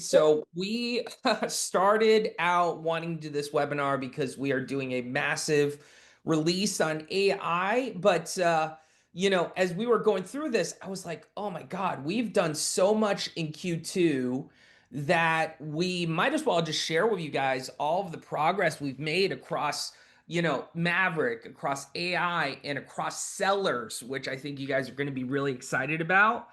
So we started out wanting to do this webinar because we are doing a massive release on AI. But as we were going through this, I was like, oh my God, we've done so much in Q2 that we might as well just share with you guys all of the progress we've made across, Maverick, across AI, and across sellers, which I think you guys are going to be really excited about.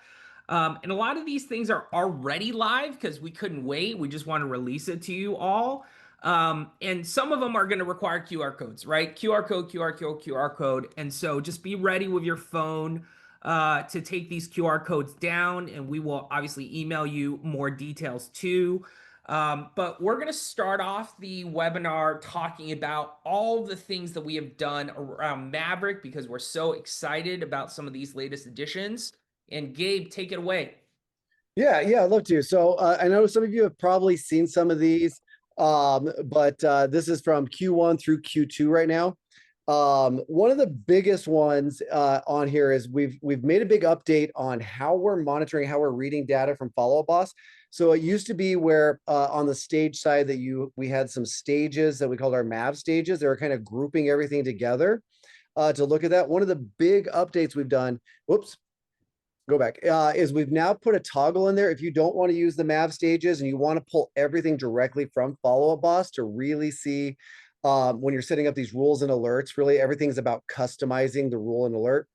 And a lot of these things are already live because we couldn't wait. We just want to release it to you all. And some of them are going to require QR codes, right? QR code, QR code, QR code. And so just be ready with your phone to take these QR codes down, and we will obviously email you more details too. But we're going to start off the webinar talking about all the things that we have done around Maverick because we're so excited about some of these latest additions. And Gabe, take it away. Yeah, I'd love to. So I know some of you have probably seen some of these, but this is from Q1 through Q2 right now. One of the biggest ones on here is we've made a big update on how we're monitoring, how we're reading data from Follow Up Boss. So it used to be where on the stage side that we had some stages that we called our MAV stages. They were kind of grouping everything together to look at that. One of the big updates we've done, whoops, go back, is we've now put a toggle in there. If you don't want to use the MAV stages and you want to pull everything directly from Follow Up Boss to really see when you're setting up these rules and alerts, really everything's about customizing the rule and alert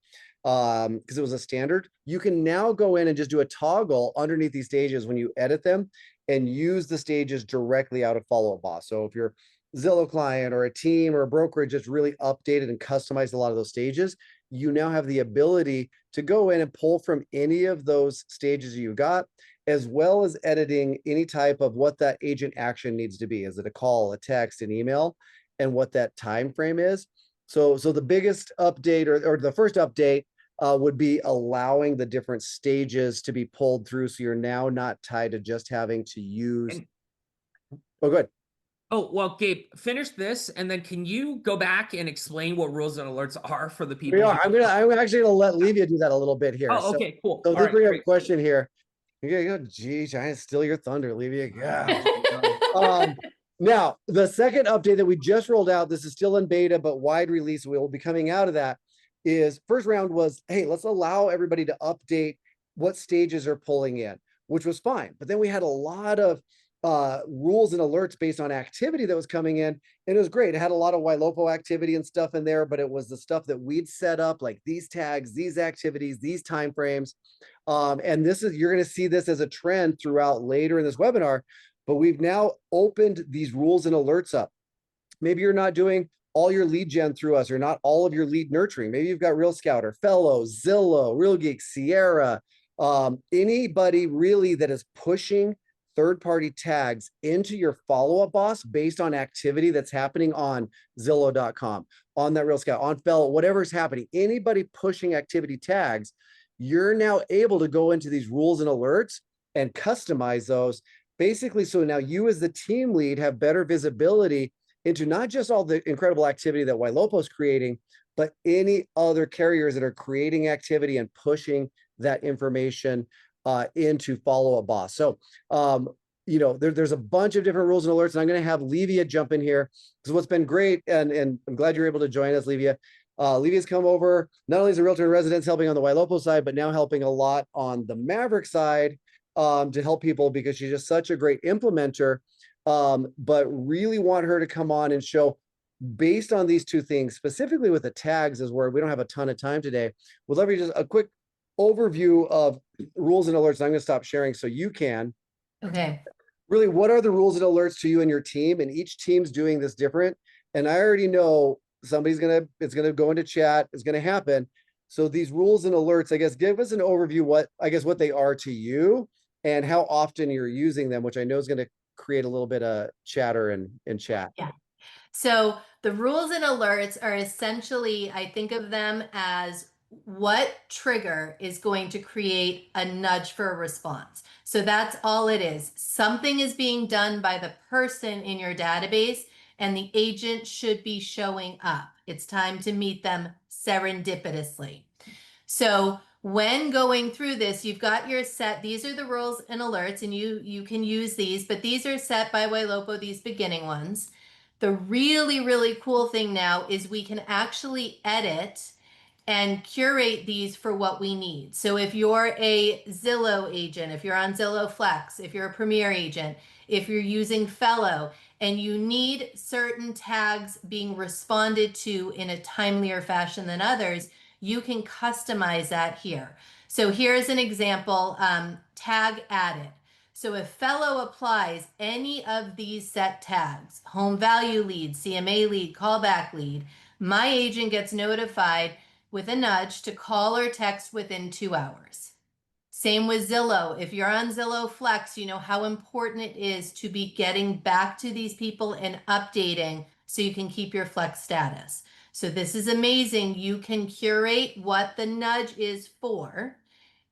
because it was a standard. You can now go in and just do a toggle underneath these stages when you edit them and use the stages directly out of Follow Up Boss. So if you're Zillow client or a team or a brokerage just really updated and customized a lot of those stages, you now have the ability to go in and pull from any of those stages you got, as well as editing any type of what that agent action needs to be. Is it a call, a text, an email, and what that time frame is? So the biggest update or the first update would be allowing the different stages to be pulled through. So you're now not tied to just having to use. Oh, good. Oh, well, Gabe, finish this, and then can you go back and explain what rules and alerts are for the people? I'm actually gonna let Livia do that a little bit here. Oh, okay, cool. So All I think right, we have a great. question here. Yeah, geez, trying to steal your thunder, Livia. Yeah. Now, the second update that we just rolled out, this is still in beta, but wide release, we will be coming out of that, is first round was, hey, let's allow everybody to update what stages are pulling in, which was fine. But then we had a lot of rules and alerts based on activity that was coming in, and it was great. It had a lot of Ylopo activity and stuff in there, but it was the stuff that we'd set up, like these tags, these activities, these timeframes. And you're going to see this as a trend throughout later in this webinar, but we've now opened these rules and alerts up. Maybe you're not doing all your lead gen through us or not all of your lead nurturing. Maybe you've got Real Scouter, Fellow, Zillow, Real Geek, Sierra, anybody really that is pushing third-party tags into your Follow-Up Boss based on activity that's happening on Zillow.com, on that Real Scout, on Fellow, whatever's happening, anybody pushing activity tags, you're now able to go into these rules and alerts and customize those basically. So now you as the team lead have better visibility into not just all the incredible activity that Ylopo is creating, but any other carriers that are creating activity and pushing that information into Follow Up Boss. So, there's a bunch of different rules and alerts, and I'm going to have Livia jump in here because what's been great, and I'm glad you're able to join us, Livia. Livia's come over not only as a realtor in residence helping on the Ylopo side, but now helping a lot on the Maverick side to help people because she's just such a great implementer. But really want her to come on and show based on these two things, specifically with the tags, is where we don't have a ton of time today. We'd love you just a quick overview of rules and alerts. I'm going to stop sharing so you can. Okay. Really, what are the rules and alerts to you and your team? And each team's doing this different. And I already know it's going to go into chat. It's going to happen. So these rules and alerts, I guess, give us an overview what they are to you and how often you're using them, which I know is going to create a little bit of chatter in chat. Yeah. So the rules and alerts are essentially, I think of them as what trigger is going to create a nudge for a response. So that's all it is. Something is being done by the person in your database and the agent should be showing up. It's time to meet them serendipitously. So When going through this, you've got your set. These are the rules and alerts, and you can use these, but these are set by Ylopo, these beginning ones. The really, really cool thing now is we can actually edit and curate these for what we need. So if you're a Zillow agent, if you're on Zillow Flex, if you're a Premier agent, if you're using Fellow, and you need certain tags being responded to in a timelier fashion than others, you can customize that here. So here's an example, tag added. So if Fellow applies any of these set tags, home value lead, CMA lead, callback lead, my agent gets notified with a nudge to call or text within 2 hours. Same with Zillow. If you're on Zillow Flex, you know how important it is to be getting back to these people and updating so you can keep your Flex status. So this is amazing. You can curate what the nudge is for.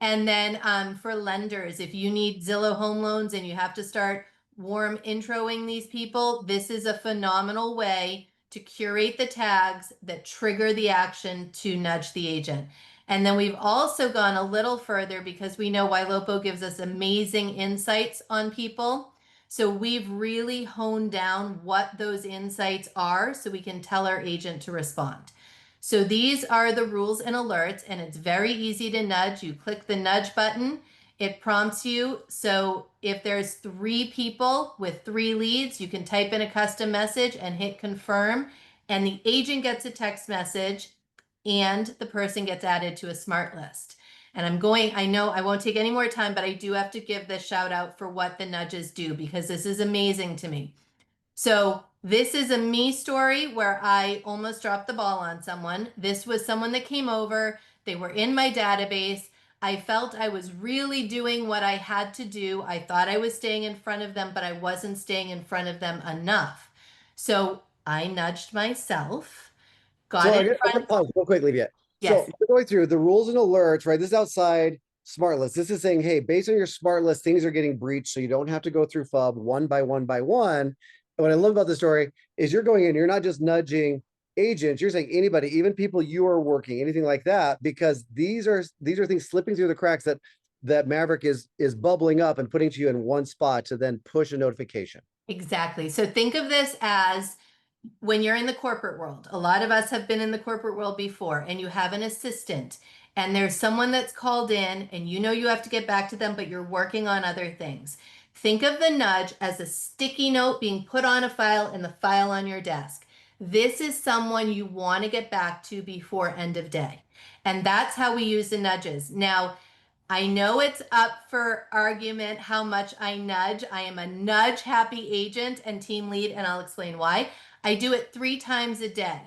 And then for lenders, if you need Zillow home loans and you have to start warm introing these people, this is a phenomenal way to curate the tags that trigger the action to nudge the agent. And then we've also gone a little further because we know Ylopo gives us amazing insights on people. So we've really honed down what those insights are so we can tell our agent to respond. So these are the rules and alerts, and it's very easy to nudge. You click the nudge button, it prompts you. So if there's 3 people with 3 leads, you can type in a custom message and hit confirm, and the agent gets a text message and the person gets added to a smart list. And I know I won't take any more time, but I do have to give this shout out for what the nudges do because this is amazing to me. So this is a me story where I almost dropped the ball on someone. This was someone that came over. They were in my database. I felt I was really doing what I had to do. I thought I was staying in front of them, but I wasn't staying in front of them enough. So I nudged myself, got So in I got front. to pause real quick, Livia. So Yes, we're going through the rules and alerts, right? This is outside smart list. This is saying, hey, based on your smart list, things are getting breached, so you don't have to go through FUB one by one by one. And what I love about the story is you're going in, you're not just nudging agents, you're saying anybody, even people you are working, anything like that, because these are things slipping through the cracks that Maverick is bubbling up and putting to you in one spot to then push a notification. exactly. So think of this as when you're in the corporate world. A lot of us have been in the corporate world before, and you have an assistant, and there's someone that's called in, and you know you have to get back to them, but you're working on other things. Think of the nudge as a sticky note being put on a file and the file on your desk. This is someone you want to get back to before end of day. And that's how we use the nudges. Now, I know it's up for argument how much I nudge. I am a nudge happy agent and team lead, and I'll explain why. I do it 3 times a day.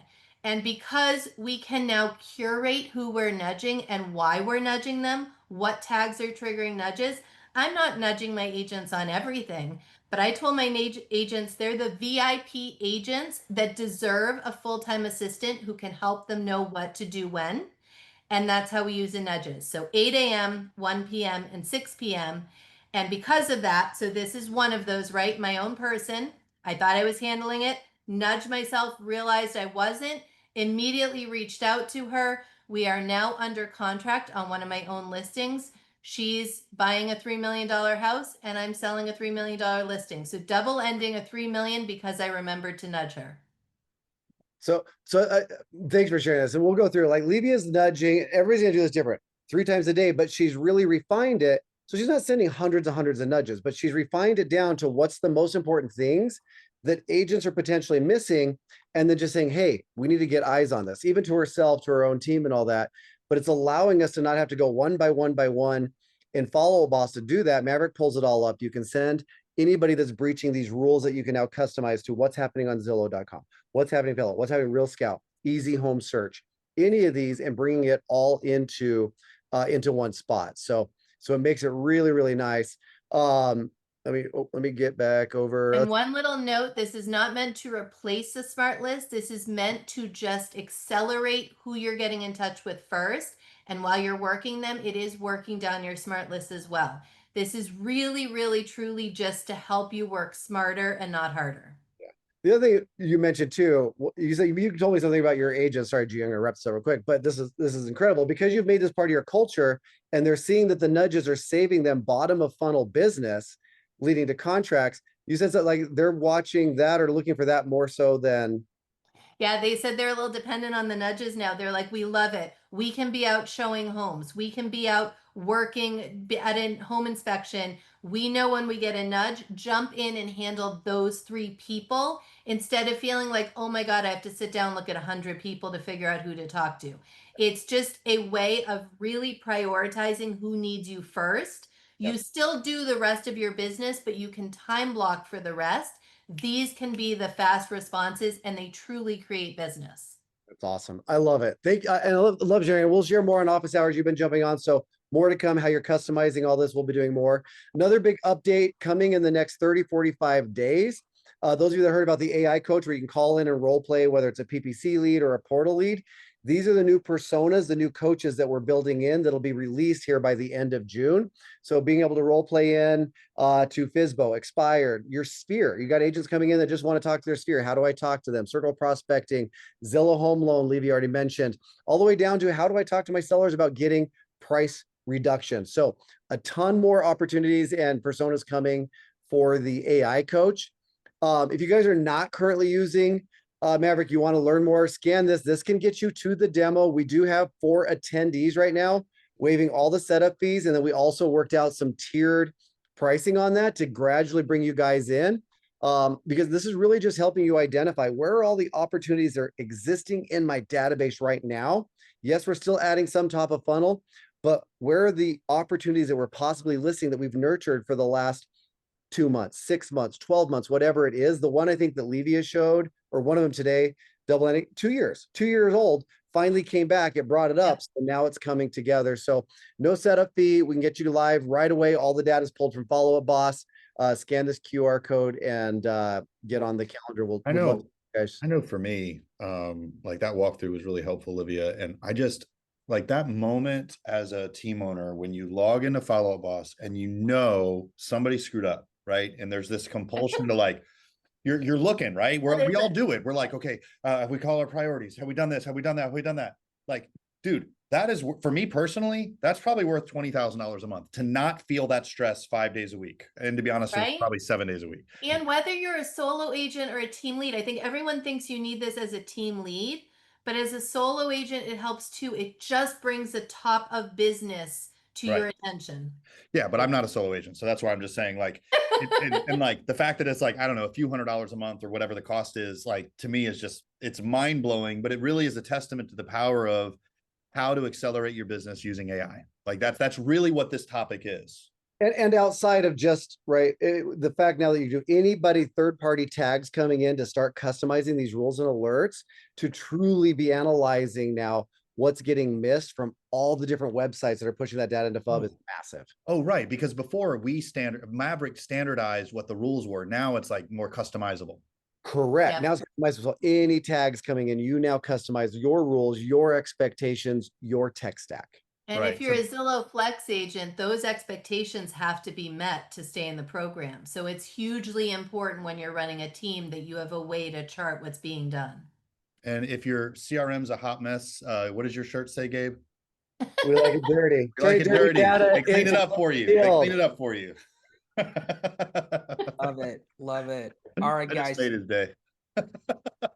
And because we can now curate who we're nudging and why we're nudging them, what tags are triggering nudges, I'm not nudging my agents on everything, but I told my agents they're the VIP agents that deserve a full time assistant who can help them know what to do when. And that's how we use the nudges. So 8 a.m., 1 p.m., and 6 p.m. And because of that, so this is one of those, right? My own person. I thought I was handling it, nudged myself, realized I wasn't, immediately reached out to her. We are now under contract on one of my own listings. She's buying a $3 million house and I'm selling a $3 million listing. So double ending a 3 million because I remembered to nudge her. So thanks for sharing this. And we'll go through like Livia's nudging. Everybody's gonna do this different 3 times a day, but she's really refined it. So she's not sending hundreds and hundreds of nudges, but she's refined it down to what's the most important things that agents are potentially missing. And then just saying, hey, we need to get eyes on this, even to herself, to her own team and all that. But it's allowing us to not have to go one by one by one and follow a boss to do that. Maverick pulls it all up. You can send anybody that's breaching these rules that you can now customize to what's happening on Zillow.com. What's happening, Fellow? What's happening, Real Scout, Easy Home Search, any of these, and bringing it all into one spot. So it makes it really, really nice. Let me get back over. And one little note, this is not meant to replace the smart list. This is meant to just accelerate who you're getting in touch with first. And while you're working them, it is working down your smart list as well. This is really, really, truly just to help you work smarter and not harder. The other thing you mentioned too, you said you told me something about your agent. Sorry, G, I'm gonna wrap this up real quick, but this is incredible because you've made this part of your culture, and they're seeing that the nudges are saving them bottom of funnel business, leading to contracts. You said that like they're watching that or looking for that more so than Yeah, they said they're a little dependent on the nudges now. They're like, we love it. We can be out showing homes. We can be out working at a home inspection. We know when we get a nudge, jump in and handle those 3 people instead of feeling like, oh my God, I have to sit down and look at 100 people to figure out who to talk to. It's just a way of really prioritizing who needs you first. You Yep. still do the rest of your business, but you can time block for the rest. These can be the fast responses and they truly create business. That's awesome. I love it. And I love sharing. We'll share more on office hours. You've been jumping on, so more to come. How you're customizing all this, we'll be doing more. Another big update coming in the next 30, 45 days. Those of you that heard about the AI coach, where you can call in and role play, whether it's a PPC lead or a portal lead. These are the new personas, the new coaches that we're building in that'll be released here by the end of June. So being able to role play in to FISBO, Expired, your sphere. You got agents coming in that just want to talk to their sphere. How do I talk to them? Circle prospecting, Zillow home loan, Levy already mentioned, all the way down to how do I talk to my sellers about getting price reduction. So a ton more opportunities and personas coming for the AI coach. If you guys are not currently using Maverick, you want to learn more, scan this. This can get you to the demo. We do have 4 attendees right now, waiving all the setup fees. And then we also worked out some tiered pricing on that to gradually bring you guys in. Because this is really just helping you identify where are all the opportunities that are existing in my database right now. Yes, we're still adding some top of funnel, but where are the opportunities that we're possibly listing that we've nurtured for the last 2 months, 6 months, 12 months, whatever it is. The one I think that Levia showed, or one of them today, double ending, 2 years old, finally came back. It brought it up. So now it's coming together. So no setup fee. We can get you live right away. All the data is pulled from Follow Up Boss. Scan this QR code and get on the calendar. I We'd love know, to, guys. I know for me, like that walkthrough was really helpful, Olivia. And I just like that moment as a team owner when you log into Follow Up Boss and you know somebody screwed up, right? And there's this compulsion to like, you're looking, right? We all do it. We're like, okay, have we call our priorities? Have we done this? Have we done that? Have we done that? Like, dude, that is for me personally, that's probably worth $20,000 a month to not feel that stress 5 days a week. And to be honest, Right? it's probably 7 days a week. And whether you're a solo agent or a team lead, I think everyone thinks you need this as a team lead, but as a solo agent, it helps too. It just brings the top of business to your Right. attention. Yeah, but I'm not a solo agent, so that's why I'm just saying, like, and like the fact that it's like I don't know a few $100s a month or whatever the cost is, like to me is just it's mind blowing. But it really is a testament to the power of how to accelerate your business using AI. Like that's really what this topic is. And outside of just the fact now that you do anybody third-party tags coming in to start customizing these rules and alerts to truly be analyzing now what's getting missed from all the different websites that are pushing that data into FUB is massive. Oh, right. Because before Maverick standardized what the rules were. Now it's like more customizable. Correct. Yeah. Now it's customized. So any tags coming in, you now customize your rules, your expectations, your tech stack. And Right. if you're a Zillow Flex agent, those expectations have to be met to stay in the program. So it's hugely important when you're running a team that you have a way to chart what's being done. And if your CRM's a hot mess, what does your shirt say, Gabe? We like it dirty. We like it dirty. Data They clean it up for you. They clean it up for you. Love it. Love it. All right, I just guys. made his day.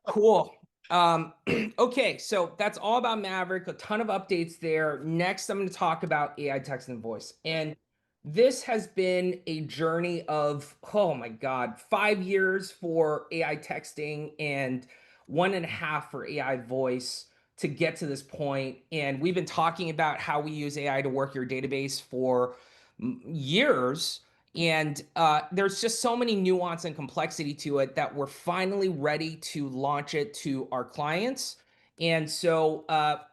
Cool. Okay, so that's all about Maverick. A ton of updates there. Next, I'm going to talk about AI text and voice. And this has been a journey of, oh my God, 5 years for AI texting and 1.5 for AI voice to get to this point. And we've been talking about how we use AI to work your database for years. And there's just so many nuance and complexity to it that we're finally ready to launch it to our clients. And so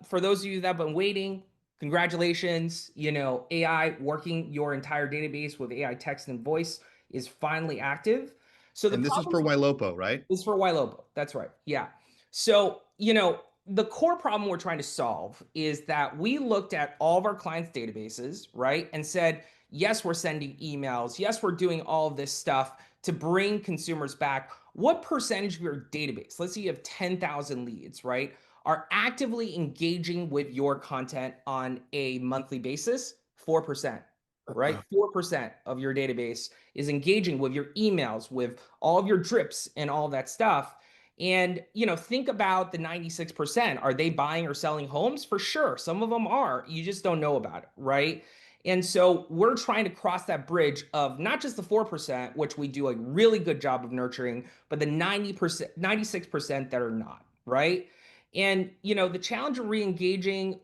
for those of you that have been waiting, congratulations. You know, AI working your entire database with AI text and voice is finally active. So the And this is for problem Ylopo, right? is for Ylopo. That's right. Yeah. So, you know, the core problem we're trying to solve is that we looked at all of our clients' databases, right? And said, yes, we're sending emails. Yes, we're doing all of this stuff to bring consumers back, what percentage of your database, let's say you have 10,000 leads, right, are actively engaging with your content on a monthly basis? 4%, right? 4% of your database is engaging with your emails, with all of your drips and all that stuff. And, think about the 96%. Are they buying or selling homes? For sure. Some of them are. You just don't know about it, right? And so we're trying to cross that bridge of not just the 4%, which we do a really good job of nurturing, but the 90%, 96% that are not, right? And, the challenge of re-engaging,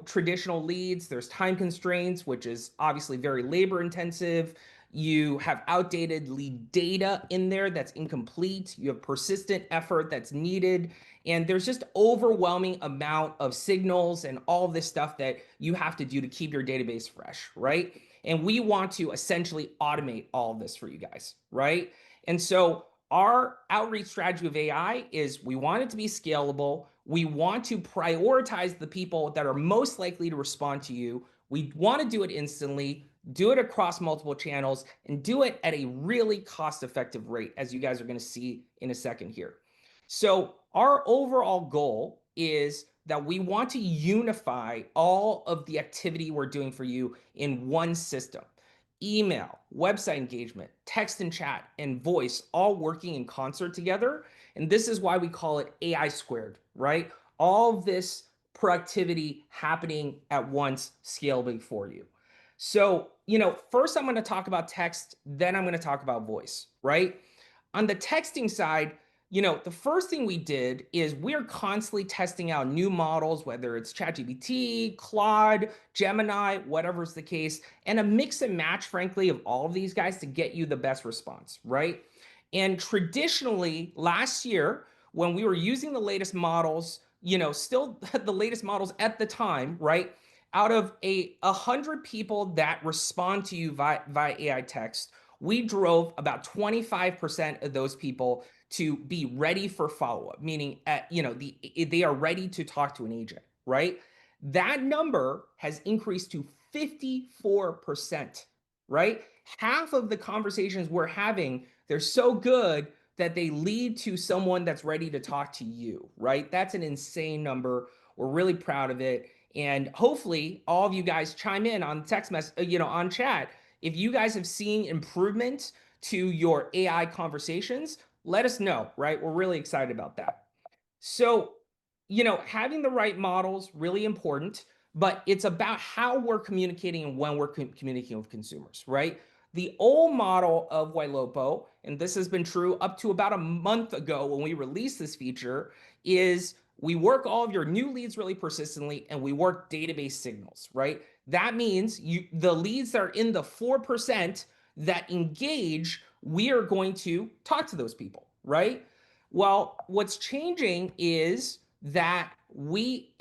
traditional leads, there's time constraints, which is obviously very labor intensive. You have outdated lead data in there that's incomplete. You have persistent effort that's needed. And there's just overwhelming amount of signals and all this stuff that you have to do to keep your database fresh, right? And we want to essentially automate all of this for you guys, right? And so our outreach strategy of AI is we want it to be scalable. We want to prioritize the people that are most likely to respond to you. We want to do it instantly, do it across multiple channels, and do it at a really cost-effective rate, as you guys are going to see in a second here. So our overall goal is that we want to unify all of the activity we're doing for you in one system. Email, website engagement, text and chat, and voice all working in concert together. And this is why we call it AI², right? All of this productivity happening at once, scalably for you. So, first I'm going to talk about text, then I'm going to talk about voice, right? On the texting side, the first thing we did is we're constantly testing out new models, whether it's ChatGPT, Claude, Gemini, whatever's the case, and a mix and match, frankly, of all of these guys to get you the best response, right? And traditionally, last year, when we were using the latest models, still the latest models at the time, right? Out of 100 people that respond to you via AI text, we drove about 25% of those people to be ready for follow-up, meaning they are ready to talk to an agent, right? That number has increased to 54%, right? Half of the conversations we're having, they're so good that they lead to someone that's ready to talk to you, right? That's an insane number. We're really proud of it. And hopefully all of you guys chime in on text message, on chat. If you guys have seen improvement to your AI conversations, let us know, right? We're really excited about that. So, having the right models, really important, but it's about how we're communicating and when we're communicating with consumers, right? The old model of Ylopo, and this has been true up to about a month ago when we released this feature, is we work all of your new leads really persistently and we work database signals, right? That means the leads that are in the 4% that engage, we are going to talk to those people, right? Well, what's changing is that we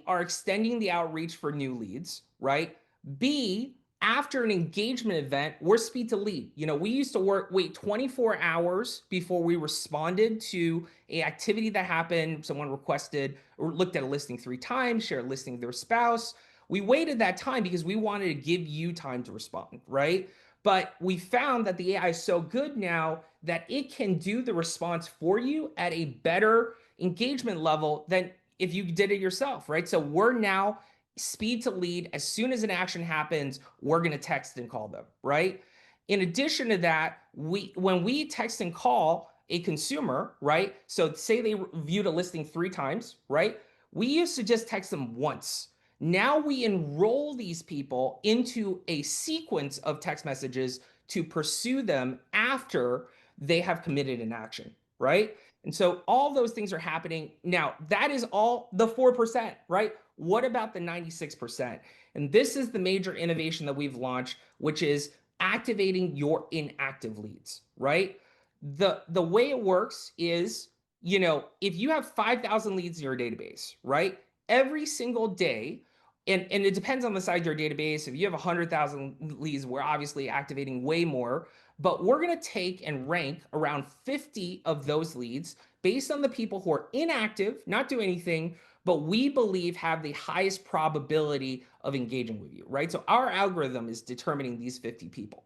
are extending the outreach for new leads, right? B, after an engagement event, we're speed to lead. We used to wait 24 hours before we responded to an activity that happened. Someone requested or looked at a listing 3 times, shared a listing with their spouse. We waited that time because we wanted to give you time to respond, right? But we found that the AI is so good now that it can do the response for you at a better engagement level than if you did it yourself, right? So we're now speed to lead. As soon as an action happens, we're going to text and call them, right? In addition to that, when we text and call a consumer, right? So say they viewed a listing 3 times, right? We used to just text them once. Now we enroll these people into a sequence of text messages to pursue them after they have committed an action, right? And so all those things are happening. Now, that is all the 4%, right? What about the 96%? And this is the major innovation that we've launched, which is activating your inactive leads, right? The way it works is, if you have 5,000 leads in your database, right? Every single day, and it depends on the size of your database. If you have 100,000 leads, we're obviously activating way more, but we're going to take and rank around 50 of those leads based on the people who are inactive, not do anything, but we believe have the highest probability of engaging with you, right? So our algorithm is determining these 50 people.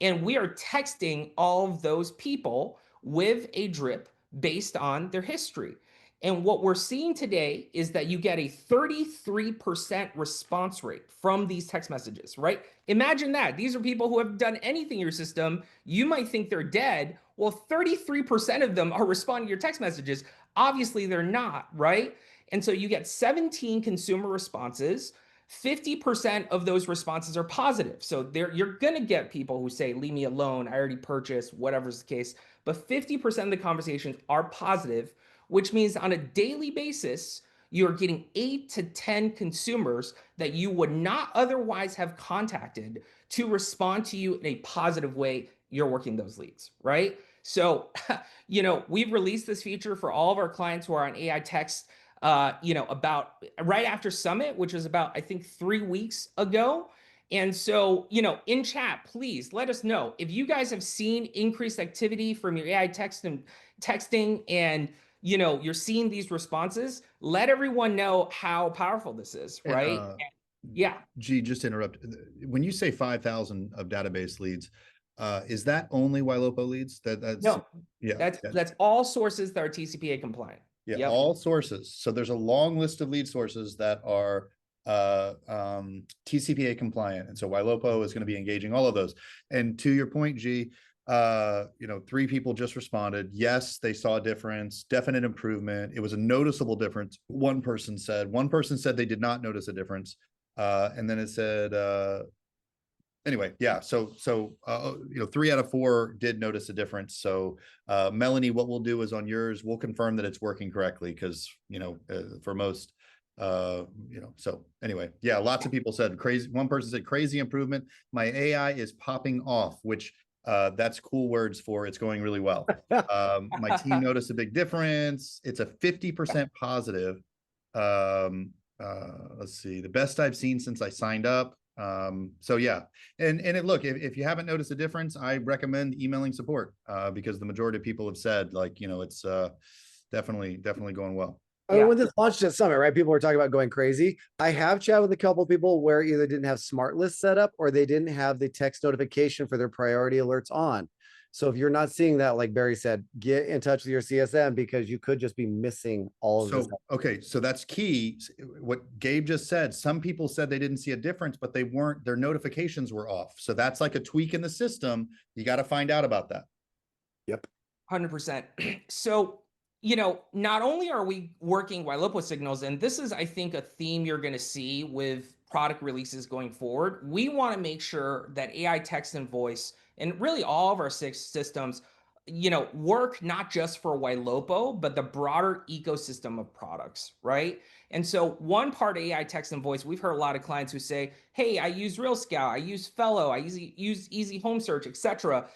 And we are texting all of those people with a drip based on their history. And what we're seeing today is that you get a 33% response rate from these text messages, right? Imagine that. These are people who have done anything in your system. You might think they're dead. Well, 33% of them are responding to your text messages. Obviously, they're not, right? And so you get 17 consumer responses. 50% of those responses are positive. So you're going to get people who say, leave me alone, I already purchased, whatever's the case. But 50% of the conversations are positive, which means on a daily basis, you're getting 8 to 10 consumers that you would not otherwise have contacted to respond to you in a positive way. You're working those leads, right? So, we've released this feature for all of our clients who are on AI text, about right after Summit, which was about, I think, 3 weeks ago. And so, in chat, please let us know if you guys have seen increased activity from your AI texting and you're seeing these responses. Let everyone know how powerful this is, And, right? Yeah. G, just to interrupt. When you say 5,000 of database leads, is that only Ylopo leads? That's No, yeah. that's all sources that are TCPA compliant. Yeah, Yep. all sources. So there's a long list of lead sources that are TCPA compliant, and so Ylopo is going to be engaging all of those. And to your point, G, 3 people just responded. Yes, they saw a difference, definite improvement. It was a noticeable difference. One person said they did not notice a difference, and then it said anyway, yeah. So 3 out of 4 did notice a difference. So Melanie, what we'll do is on yours, we'll confirm that it's working correctly, because for most so anyway, yeah, lots of people said crazy. One person said crazy improvement. My AI is popping off, which that's cool words for it's going really well. My team noticed a big difference. It's a 50% positive. Let's see, the best I've seen since I signed up. So yeah, and look, if you haven't noticed a difference, I recommend emailing support, because the majority of people have said, like, it's definitely going well. I mean, when this launched at Summit, right? People were talking about going crazy. I have chatted with a couple of people where either didn't have smart lists set up or they didn't have the text notification for their priority alerts on. So if you're not seeing that, like Barry said, get in touch with your CSM, because you could just be missing all of this. Okay, so that's key. What Gabe just said, some people said they didn't see a difference, but their notifications were off. So that's like a tweak in the system. You got to find out about that. Yep. 100%. So, not only are we working Ylopo signals, and this is, I think, a theme you're going to see with product releases going forward, we want to make sure that AI text and voice, and really all of our 6 systems, work not just for Ylopo, but the broader ecosystem of products, right? And so one part of AI text and voice, we've heard a lot of clients who say, hey, I use Real Scout, I use Fellow, I use Easy Home Search, etc.,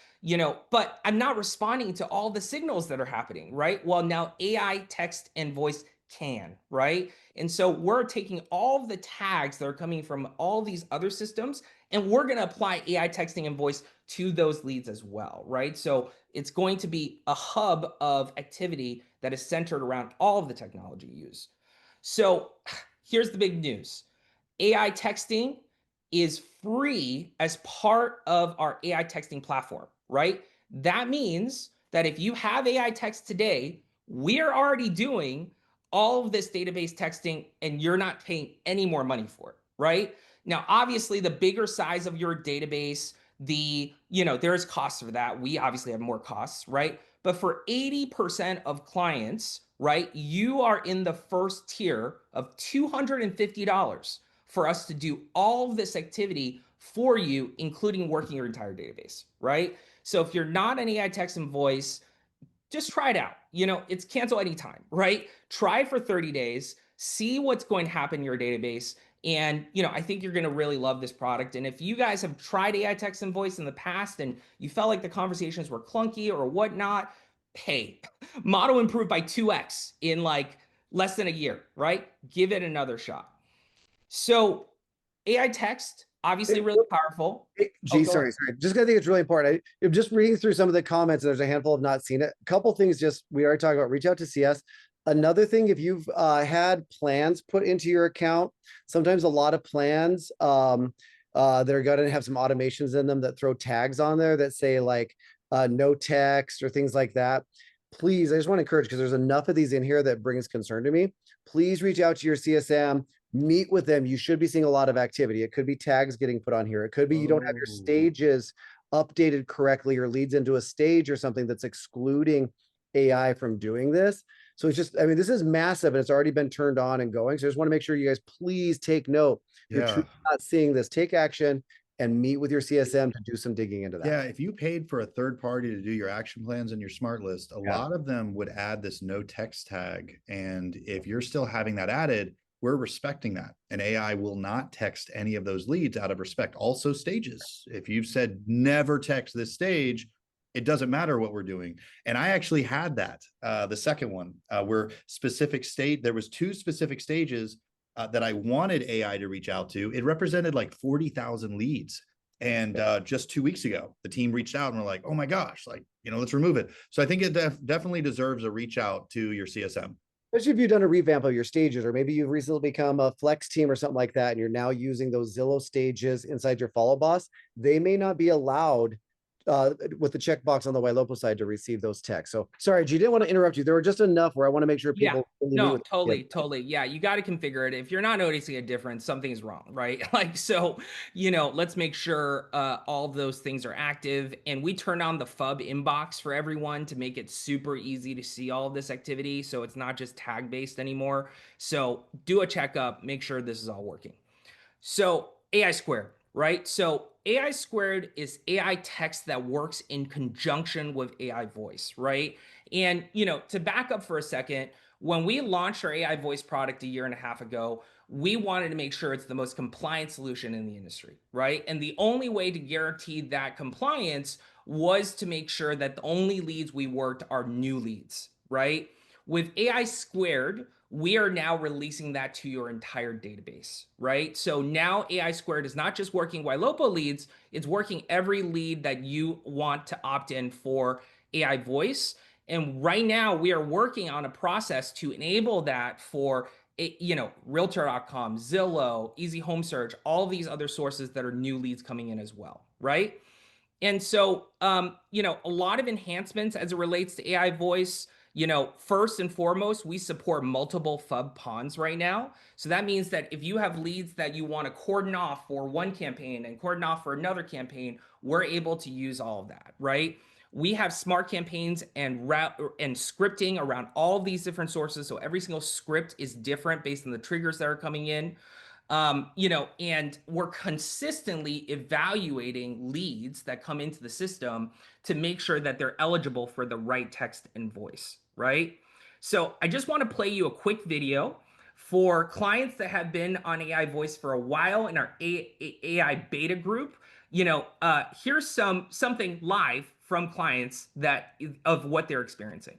but I'm not responding to all the signals that are happening, right? Well, now AI text and voice can, right? And so we're taking all of the tags that are coming from all these other systems, and we're going to apply AI texting and voice to those leads as well, right? So it's going to be a hub of activity that is centered around all of the technology used. So here's the big news. AI texting is free as part of our AI texting platform, right? That means that if you have AI text today, we're already doing all of this database texting and you're not paying any more money for it, right? Now, obviously, the bigger size of your database, there's costs for that. We obviously have more costs, right? But for 80% of clients, right, you are in the first tier of $250 for us to do all of this activity for you, including working your entire database, right? So if you're not an AI text and voice, just try it out. It's cancel anytime, right? Try for 30 days, see what's going to happen in your database. And, I think you're going to really love this product. And if you guys have tried AI text and voice in the past and you felt like the conversations were clunky or whatnot, hey, model improved by 2x in like less than a year, right? Give it another shot. So AI text, obviously really powerful. Gee, sorry. Just gonna think it's really important. I'm just reading through some of the comments, and there's a handful of not seen it. A couple things, just we already talked about. Reach out to CS. Another thing, if you've had plans put into your account, sometimes a lot of plans that are going to have some automations in them that throw tags on there that say like no text or things like that. Please, I just want to encourage, because there's enough of these in here that brings concern to me. Please reach out to your CSM, meet with them. You should be seeing a lot of activity. It could be tags getting put on here. It could be you don't have your Oh. stages updated correctly or leads into a stage or something that's excluding AI from doing this. So it's just, I mean, this is massive and it's already been turned on and going. So I just want to make sure you guys please take note. If you're Yeah. truly not seeing this, take action and meet with your CSM to do some digging into that. Yeah, if you paid for a third party to do your action plans and your smart list, a Yeah. lot of them would add this no text tag. And if you're still having that added, we're respecting that. And AI will not text any of those leads out of respect. Also, stages. If you've said never text this stage, it doesn't matter what we're doing. And I actually had that, the second one, where specific state, there was 2 specific stages that I wanted AI to reach out to. It represented like 40,000 leads. And just 2 weeks ago, the team reached out and were like, oh my gosh, like, let's remove it. So I think it definitely deserves a reach out to your CSM. Especially if you've done a revamp of your stages, or maybe you've recently become a flex team or something like that, and you're now using those Zillow stages inside your follow boss. They may not be allowed with the checkbox on the Ylopo side to receive those texts. So sorry, G, didn't want to interrupt you. There were just enough where I want to make sure Yeah. people really meet No, with. totally. Yeah, you got to configure it. If you're not noticing a difference, something's wrong, right? Like, so, let's make sure all of those things are active. And we turn on the FUB inbox for everyone to make it super easy to see all of this activity. So it's not just tag based anymore. So do a checkup, make sure this is all working. So AI², right? So AI² is AI text that works in conjunction with AI voice, right? And, to back up for a second, when we launched our AI voice product a year and a half ago, we wanted to make sure it's the most compliant solution in the industry, right? And the only way to guarantee that compliance was to make sure that the only leads we worked are new leads, right? With AI², we are now releasing that to your entire database, right? So now AI² is not just working Ylopo leads, it's working every lead that you want to opt in for AI voice. And right now we are working on a process to enable that for realtor.com, Zillow, Easy Home Search, all these other sources that are new leads coming in as well, right? And so, a lot of enhancements as it relates to AI voice. First and foremost, we support multiple FUB ponds right now. So that means that if you have leads that you want to cordon off for one campaign and cordon off for another campaign, we're able to use all of that, right? We have smart campaigns and route and scripting around all of these different sources. So every single script is different based on the triggers that are coming in. And we're consistently evaluating leads that come into the system to make sure that they're eligible for the right text and voice, right? So I just want to play you a quick video for clients that have been on AI voice for a while in our AI beta group. Here's something live from clients that of what they're experiencing.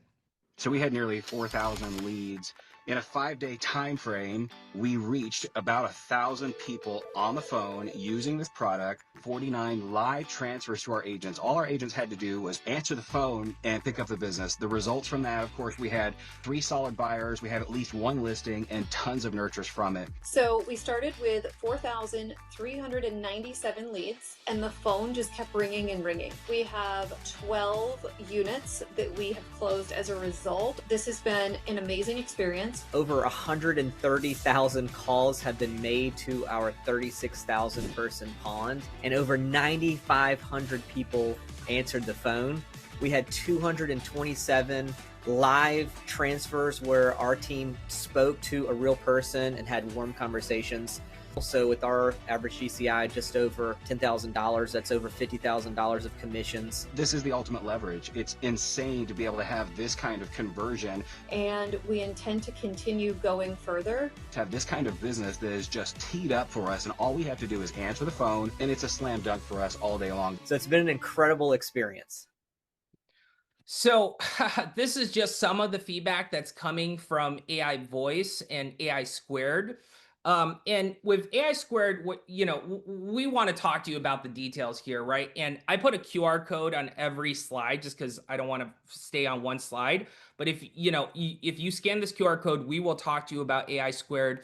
So we had nearly 4,000 leads. In a 5-day time frame, we reached about 1,000 people on the phone using this product, 49 live transfers to our agents. All our agents had to do was answer the phone and pick up the business. The results from that, of course, we had 3 solid buyers, we had at least 1 listing, and tons of nurtures from it. So we started with 4,397 leads, and the phone just kept ringing and ringing. We have 12 units that we have closed as a result. This has been an amazing experience. Over 130,000 calls have been made to our 36,000 person pond, and over 9,500 people answered the phone. We had 227 live transfers where our team spoke to a real person and had warm conversations. Also, with our average GCI just over $10,000, that's over $50,000 of commissions. This is the ultimate leverage. It's insane to be able to have this kind of conversion. And we intend to continue going further. To have this kind of business that is just teed up for us, and all we have to do is answer the phone, and it's a slam dunk for us all day long. So it's been an incredible experience. So this is just some of the feedback that's coming from AI voice and AI². And with AI², we want to talk to you about the details here, right? And I put a QR code on every slide just because I don't want to stay on one slide. But if you scan this QR code, we will talk to you about AI².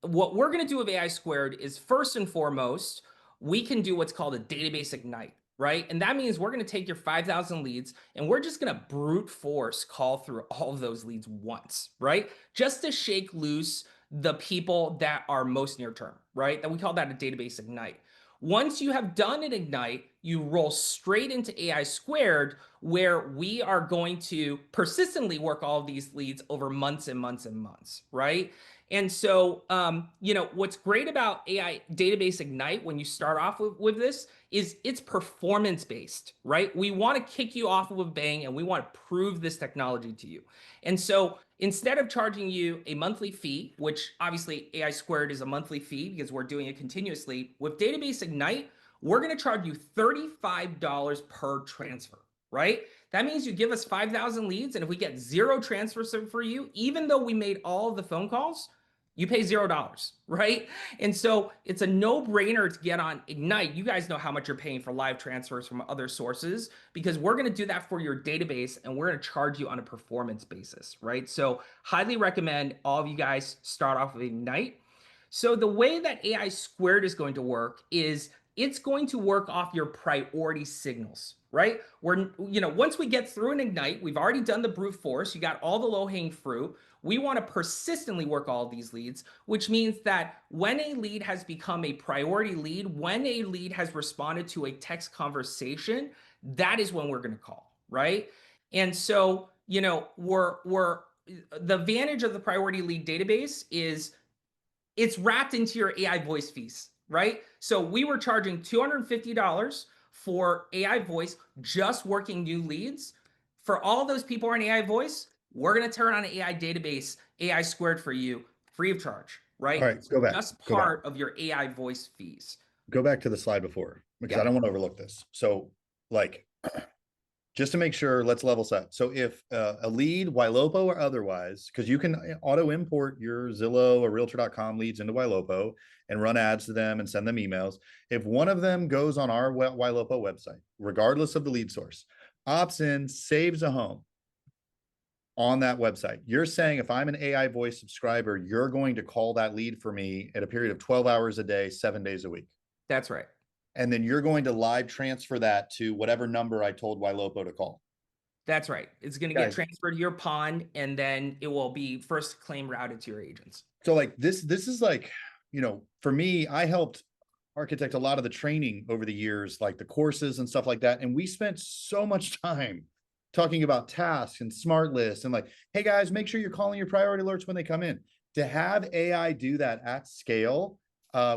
What we're going to do with AI² is first and foremost, we can do what's called a database ignite, right? And that means we're going to take your 5,000 leads and we're just going to brute force call through all of those leads once, right? Just to shake loose the people that are most near term, right? That we call that a database ignite. Once you have done an ignite, you roll straight into AI², where we are going to persistently work all of these leads over months and months and months, right? And so, what's great about AI Database Ignite when you start off with this is it's performance based, right? We want to kick you off of a bang and we want to prove this technology to you. And so instead of charging you a monthly fee, which obviously AI² is a monthly fee because we're doing it continuously, with Database Ignite, we're going to charge you $35 per transfer, right? That means you give us 5,000 leads, and if we get 0 transfers for you, even though we made all of the phone calls, you pay $0, right? And so it's a no-brainer to get on Ignite. You guys know how much you're paying for live transfers from other sources, because we're going to do that for your database and we're going to charge you on a performance basis, right? So highly recommend all of you guys start off with Ignite. So the way that AI² is going to work is it's going to work off your priority signals, right? Once we get through an Ignite, we've already done the brute force. You got all the low-hanging fruit. We want to persistently work all of these leads, which means that when a lead has become a priority lead, when a lead has responded to a text conversation, that is when we're going to call, right? And so, we're the advantage of the priority lead database is it's wrapped into your AI voice fees, right? So we were charging $250 for AI voice, just working new leads. For all those people who are in AI voice, we're going to turn on an AI database, AI² for you, free of charge, right? All right, go back. Just Go back. part of your AI voice fees. Go back to the slide before, because I don't want to overlook this. So, like, just to make sure, let's level set. So if a lead, Ylopo or otherwise, because you can auto import your Zillow or Realtor.com leads into Ylopo and run ads to them and send them emails. If one of them goes on our Ylopo website, regardless of the lead source, opts in, saves a home on that website, you're saying if I'm an AI voice subscriber, you're going to call that lead for me at a period of 12 hours a day, 7 days a week. That's right. And then you're going to live transfer that to whatever number I told Ylopo to call. That's right. It's going to get transferred to your pond, and then it will be first claim routed to your agents. So like this is like, for me, I helped architect a lot of the training over the years, like the courses and stuff like that. And we spent so much time talking about tasks and smart lists and like, hey guys, make sure you're calling your priority alerts when they come in. To have AI do that at scale,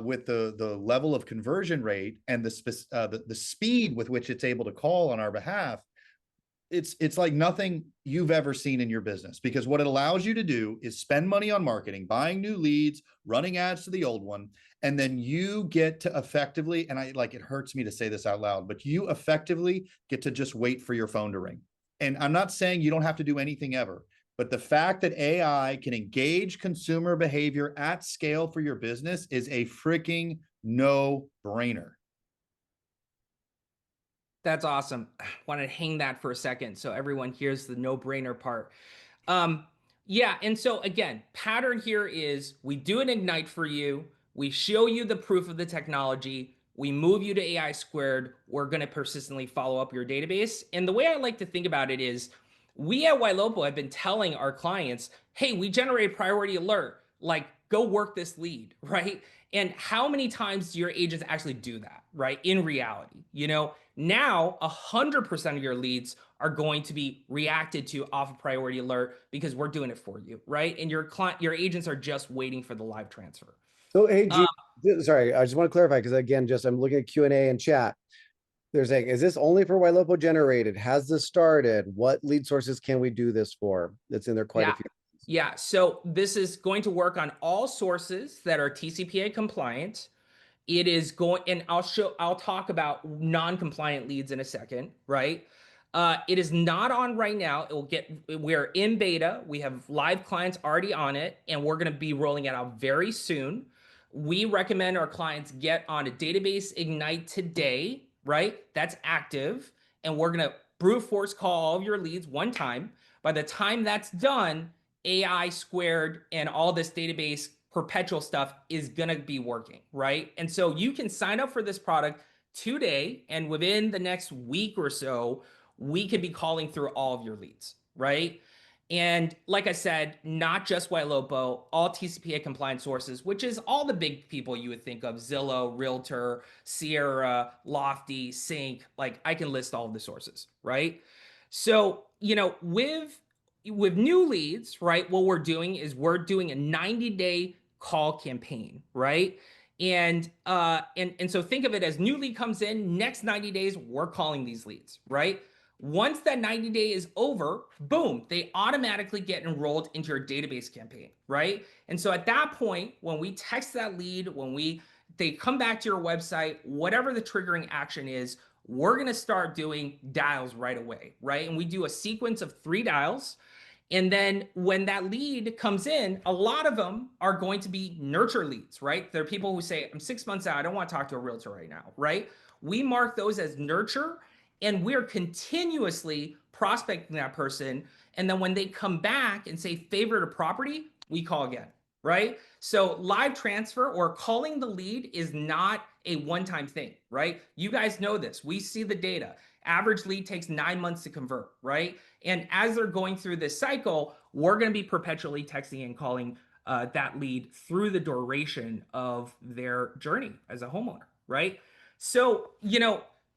with the level of conversion rate and the speed with which it's able to call on our behalf, it's like nothing you've ever seen in your business, because what it allows you to do is spend money on marketing, buying new leads, running ads to the old one, and then you get to effectively, and it hurts me to say this out loud, but you effectively get to just wait for your phone to ring. And I'm not saying you don't have to do anything ever, but the fact that AI can engage consumer behavior at scale for your business is a freaking no-brainer. That's awesome. I want to hang that for a second so everyone hears the no-brainer part. Yeah, and so again, pattern here is we do an Ignite for you. We show you the proof of the technology. We move you to AI². We're going to persistently follow up your database. And the way I like to think about it is we at Ylopo have been telling our clients, hey, we generate a priority alert, like go work this lead, right? And how many times do your agents actually do that, right? In reality, now 100% of your leads are going to be reacted to off a priority alert because we're doing it for you, right? And your agents are just waiting for the live transfer. So, hey, sorry, I just want to clarify, because again, I'm looking at Q&A and chat. They're saying, is this only for Ylopo generated? Has this started? What lead sources can we do this for? That's in there quite a few. Yeah, so this is going to work on all sources that are TCPA compliant. It is going, and I'll talk about non-compliant leads in a second, right? It is not on right now. We're in beta. We have live clients already on it, and we're going to be rolling it out very soon. We recommend our clients get on a database Ignite today, right? That's active. And we're going to brute force call all of your leads one time. By the time that's done, AI² and all this database perpetual stuff is going to be working, right? And so you can sign up for this product today, and within the next week or so, we could be calling through all of your leads, right? And like I said, not just Ylopo, all TCPA compliant sources, which is all the big people you would think of: Zillow, Realtor, Sierra, Lofty, Sync. Like, I can list all of the sources, right? So, with new leads, right, what we're doing is we're doing a 90-day call campaign, right? And so think of it as new lead comes in, next 90 days, we're calling these leads, right? Once that 90 day is over, boom, they automatically get enrolled into your database campaign, right? And so at that point, when we text that lead, they come back to your website, whatever the triggering action is, we're going to start doing dials right away, right? And we do a sequence of 3 dials. And then when that lead comes in, a lot of them are going to be nurture leads, right? There are people who say, I'm 6 months out, I don't want to talk to a realtor right now, right? We mark those as nurture, and we're continuously prospecting that person. And then when they come back and say favorite a property, we call again, right? So live transfer or calling the lead is not a one-time thing, right? You guys know this. We see the data. Average lead takes 9 months to convert, right? And as they're going through this cycle, we're going to be perpetually texting and calling that lead through the duration of their journey as a homeowner, right? So,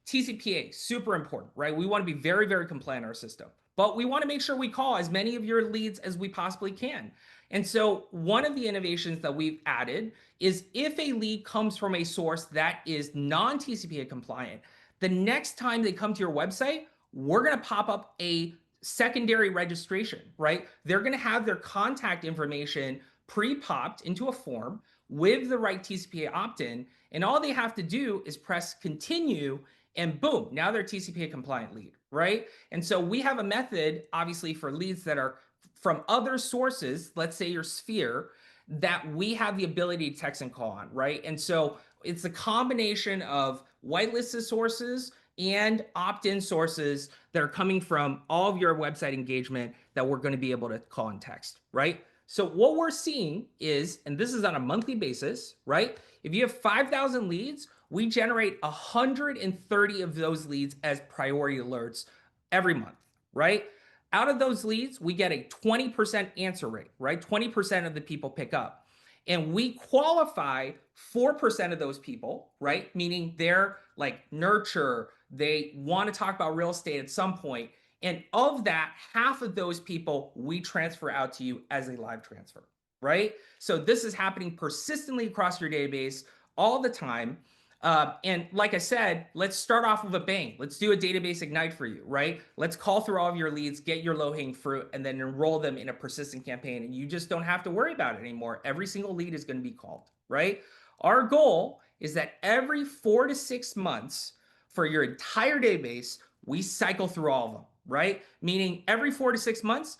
TCPA, super important, right? We want to be very, very compliant in our system, but we want to make sure we call as many of your leads as we possibly can. And so one of the innovations that we've added is if a lead comes from a source that is non-TCPA compliant, the next time they come to your website, we're going to pop up a secondary registration, right? They're going to have their contact information pre-popped into a form with the right TCPA opt-in, and all they have to do is press continue, and boom, now they're TCPA compliant lead, right? And so we have a method, obviously, for leads that are from other sources, let's say your Sphere, that we have the ability to text and call on, right? And so it's a combination of whitelisted sources and opt-in sources that are coming from all of your website engagement that we're going to be able to call and text, right? So what we're seeing is, and this is on a monthly basis, right? If you have 5,000 leads, we generate 130 of those leads as priority alerts every month, right? Out of those leads, we get a 20% answer rate, right? 20% of the people pick up. And we qualify 4% of those people, right? Meaning they're like nurture, they want to talk about real estate at some point. And of that, half of those people we transfer out to you as a live transfer, right? So this is happening persistently across your database all the time. And like I said, let's start off with a bang. Let's do a database ignite for you, right? Let's call through all of your leads, get your low-hanging fruit, and then enroll them in a persistent campaign. And you just don't have to worry about it anymore. Every single lead is going to be called, right? Our goal is that every 4 to 6 months for your entire database, we cycle through all of them, right? Meaning every 4 to 6 months,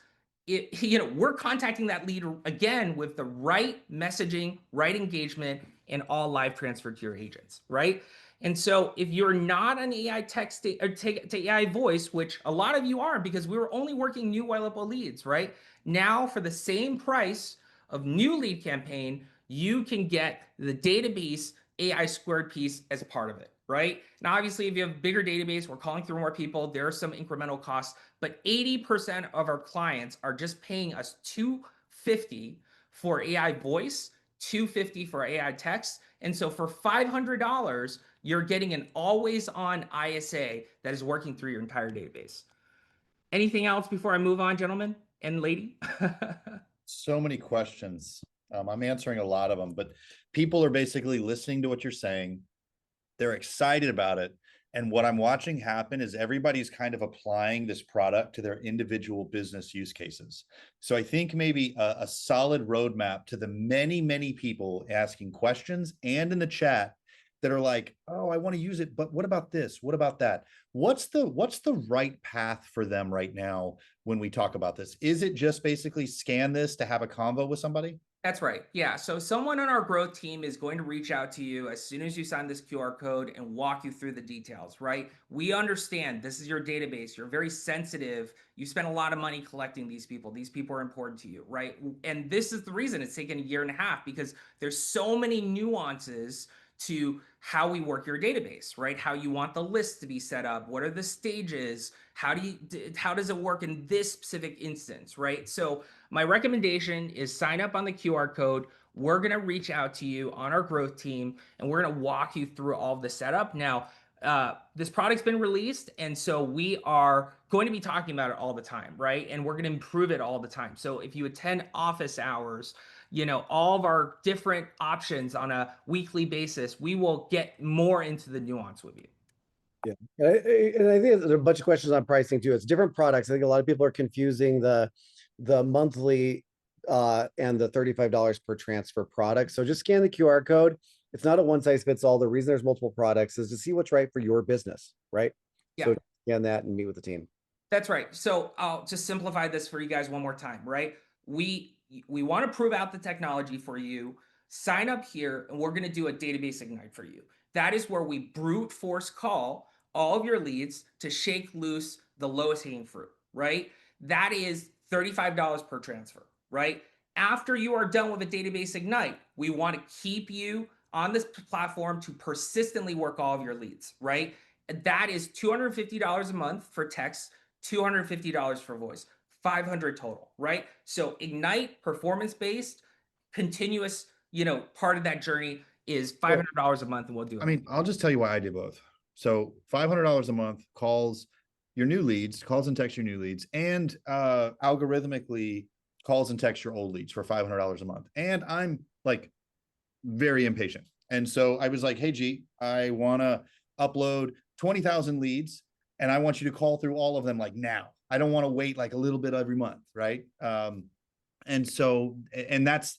we're contacting that lead again with the right messaging, right engagement, and all live transfer to your agents, right? And so if you're not an AI text or to AI voice, which a lot of you are because we were only working new Ylopo leads, right? Now for the same price of new lead campaign, you can get the database AI² piece as a part of it, right? Now, obviously, if you have a bigger database, we're calling through more people, there are some incremental costs, but 80% of our clients are just paying us $250 for AI voice, $250 for AI text. And so for $500, you're getting an always on ISA that is working through your entire database. Anything else before I move on, gentlemen and lady? So many questions. I'm answering a lot of them, but people are basically listening to what you're saying. They're excited about it. And what I'm watching happen is everybody's kind of applying this product to their individual business use cases. So I think maybe a solid roadmap to the many, many people asking questions and in the chat that are like, oh, I want to use it, but what about this? What about that? What's the right path for them right now when we talk about this? Is it just basically scan this to have a convo with somebody? That's right. Yeah. So someone on our growth team is going to reach out to you as soon as you sign this QR code and walk you through the details, right? We understand this is your database. You're very sensitive. You spend a lot of money collecting these people. These people are important to you, right? And this is the reason it's taken a year and a half, because there's so many nuances to how we work your database, right? How you want the list to be set up. What are the stages? How does it work in this specific instance, right? So my recommendation is sign up on the QR code. We're going to reach out to you on our growth team, and we're going to walk you through all of the setup. Now, this product's been released, and so we are going to be talking about it all the time, right? And we're going to improve it all the time. So if you attend office hours, all of our different options on a weekly basis, we will get more into the nuance with you. Yeah. And I think there are a bunch of questions on pricing too. It's different products. I think a lot of people are confusing the monthly and the $35 per transfer product. So just scan the QR code. It's not a one size fits all. The reason there's multiple products is to see what's right for your business, right? Yeah. So scan that and meet with the team. That's right. So I'll just simplify this for you guys one more time, right? We want to prove out the technology for you. Sign up here, and we're going to do a database ignite for you. That is where we brute force call all of your leads to shake loose the lowest hanging fruit, right? That is $35 per transfer, right? After you are done with a database ignite, we want to keep you on this platform to persistently work all of your leads, right? That is $250 a month for text, $250 for voice, 500 total, right? So Ignite, performance-based, continuous, part of that journey is $500 a month, and we'll do it. I mean, I'll just tell you why I did both. So $500 a month calls your new leads, calls and texts your new leads, and algorithmically calls and texts your old leads for $500 a month. And I'm like very impatient. And so I was like, hey, G, I want to upload 20,000 leads, and I want you to call through all of them like now. I don't want to wait like a little bit every month, right? And that's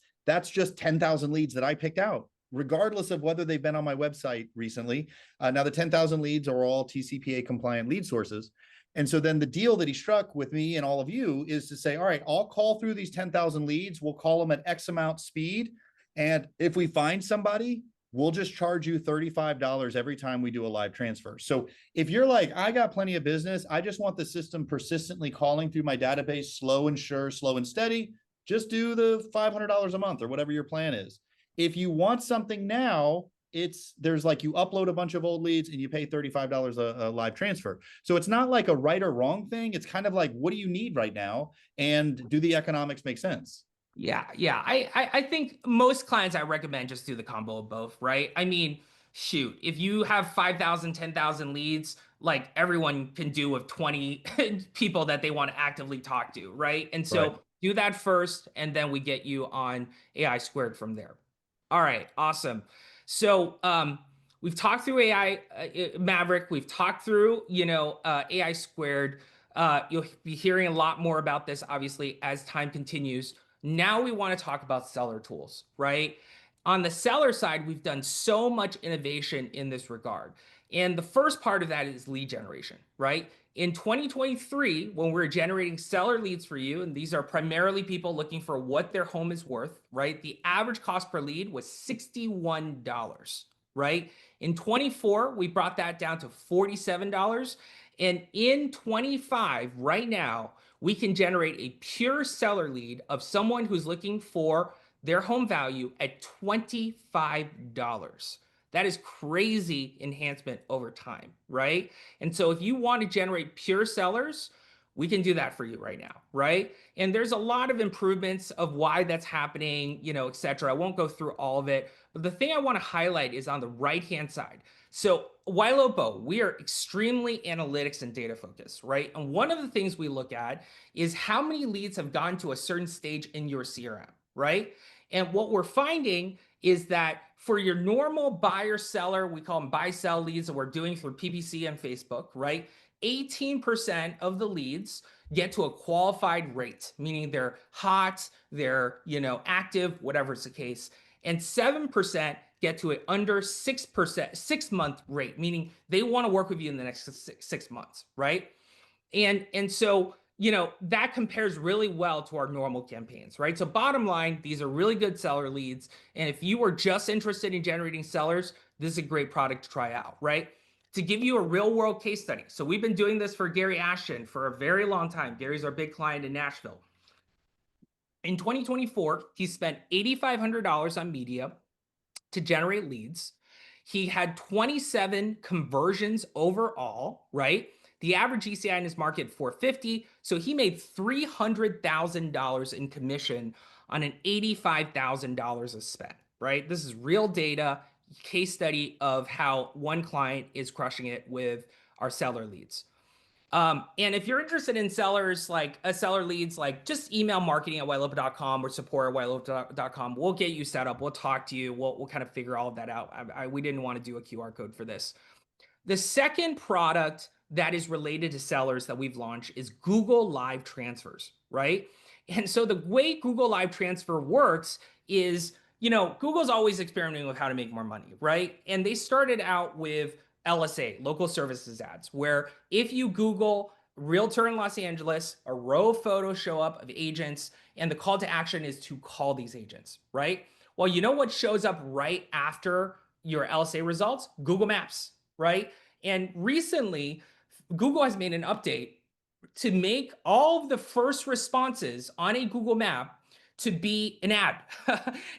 just 10,000 leads that I picked out, regardless of whether they've been on my website recently. Now the 10,000 leads are all TCPA compliant lead sources. And so then the deal that he struck with me and all of you is to say, all right, I'll call through these 10,000 leads. We'll call them at X amount speed. And if we find somebody, we'll just charge you $35 every time we do a live transfer. So if you're like, I got plenty of business, I just want the system persistently calling through my database, slow and sure, slow and steady, just do the $500 a month or whatever your plan is. If you want something now, there's like you upload a bunch of old leads and you pay $35 a live transfer. So it's not like a right or wrong thing. It's kind of like, what do you need right now? And do the economics make sense? Yeah. I think most clients I recommend just do the combo of both, right? I mean, shoot, if you have 5,000, 10,000 leads, like everyone can do with 20 people that they want to actively talk to, right? And so Right. do that first, and then we get you on AI² from there. All right, awesome. So we've talked through AI Maverick. We've talked through, AI². You'll be hearing a lot more about this, obviously, as time continues. Now we want to talk about seller tools, right? On the seller side, we've done so much innovation in this regard. And the first part of that is lead generation, right? In 2023, when we're generating seller leads for you, and these are primarily people looking for what their home is worth, right? The average cost per lead was $61, right? In 24, we brought that down to $47. And in 25, right now, we can generate a pure seller lead of someone who's looking for their home value at $25. That is crazy enhancement over time, right? And so if you want to generate pure sellers, we can do that for you right now, right? And there's a lot of improvements of why that's happening, et cetera. I won't go through all of it, but the thing I want to highlight is on the right-hand side. So Ylopo, we are extremely analytics and data focused, right? And one of the things we look at is how many leads have gone to a certain stage in your CRM, right? And what we're finding is that for your normal buyer seller, we call them buy sell leads that we're doing through PPC and Facebook, right? 18% of the leads get to a qualified rate, meaning they're hot, they're, active, whatever's the case. And 7% get to an under 6%, 6-month rate, meaning they want to work with you in the next 6 months, right? And so you know, that compares really well to our normal campaigns, right? So bottom line, these are really good seller leads. And if you are just interested in generating sellers, this is a great product to try out, right? To give you a real world case study. So we've been doing this for Gary Ashton for a very long time. Gary's our big client in Nashville. In 2024, he spent $8,500 on media to generate leads. He had 27 conversions overall, right? The average ECI in his market 450, so he made $300,000 in commission on an $85,000 of spend, right? This is real data, case study of how one client is crushing it with our seller leads. And if you're interested in sellers, like a seller leads, like just email marketing at ylopo.com or support at ylopo.com. We'll get you set up. We'll talk to you. We'll kind of figure all of that out. We didn't want to do a QR code for this. The second product that is related to sellers that we've launched is Google Live Transfers, right? And so the way Google Live Transfer works is, you know, Google's always experimenting with how to make more money, right? And they started out with LSA, local services ads, where if you Google realtor in Los Angeles, a row of photos show up of agents, and the call to action is to call these agents, right? Well, you know what shows up right after your LSA results? Google Maps, right? And recently, Google has made an update to make all of the first responses on a Google map to be an ad,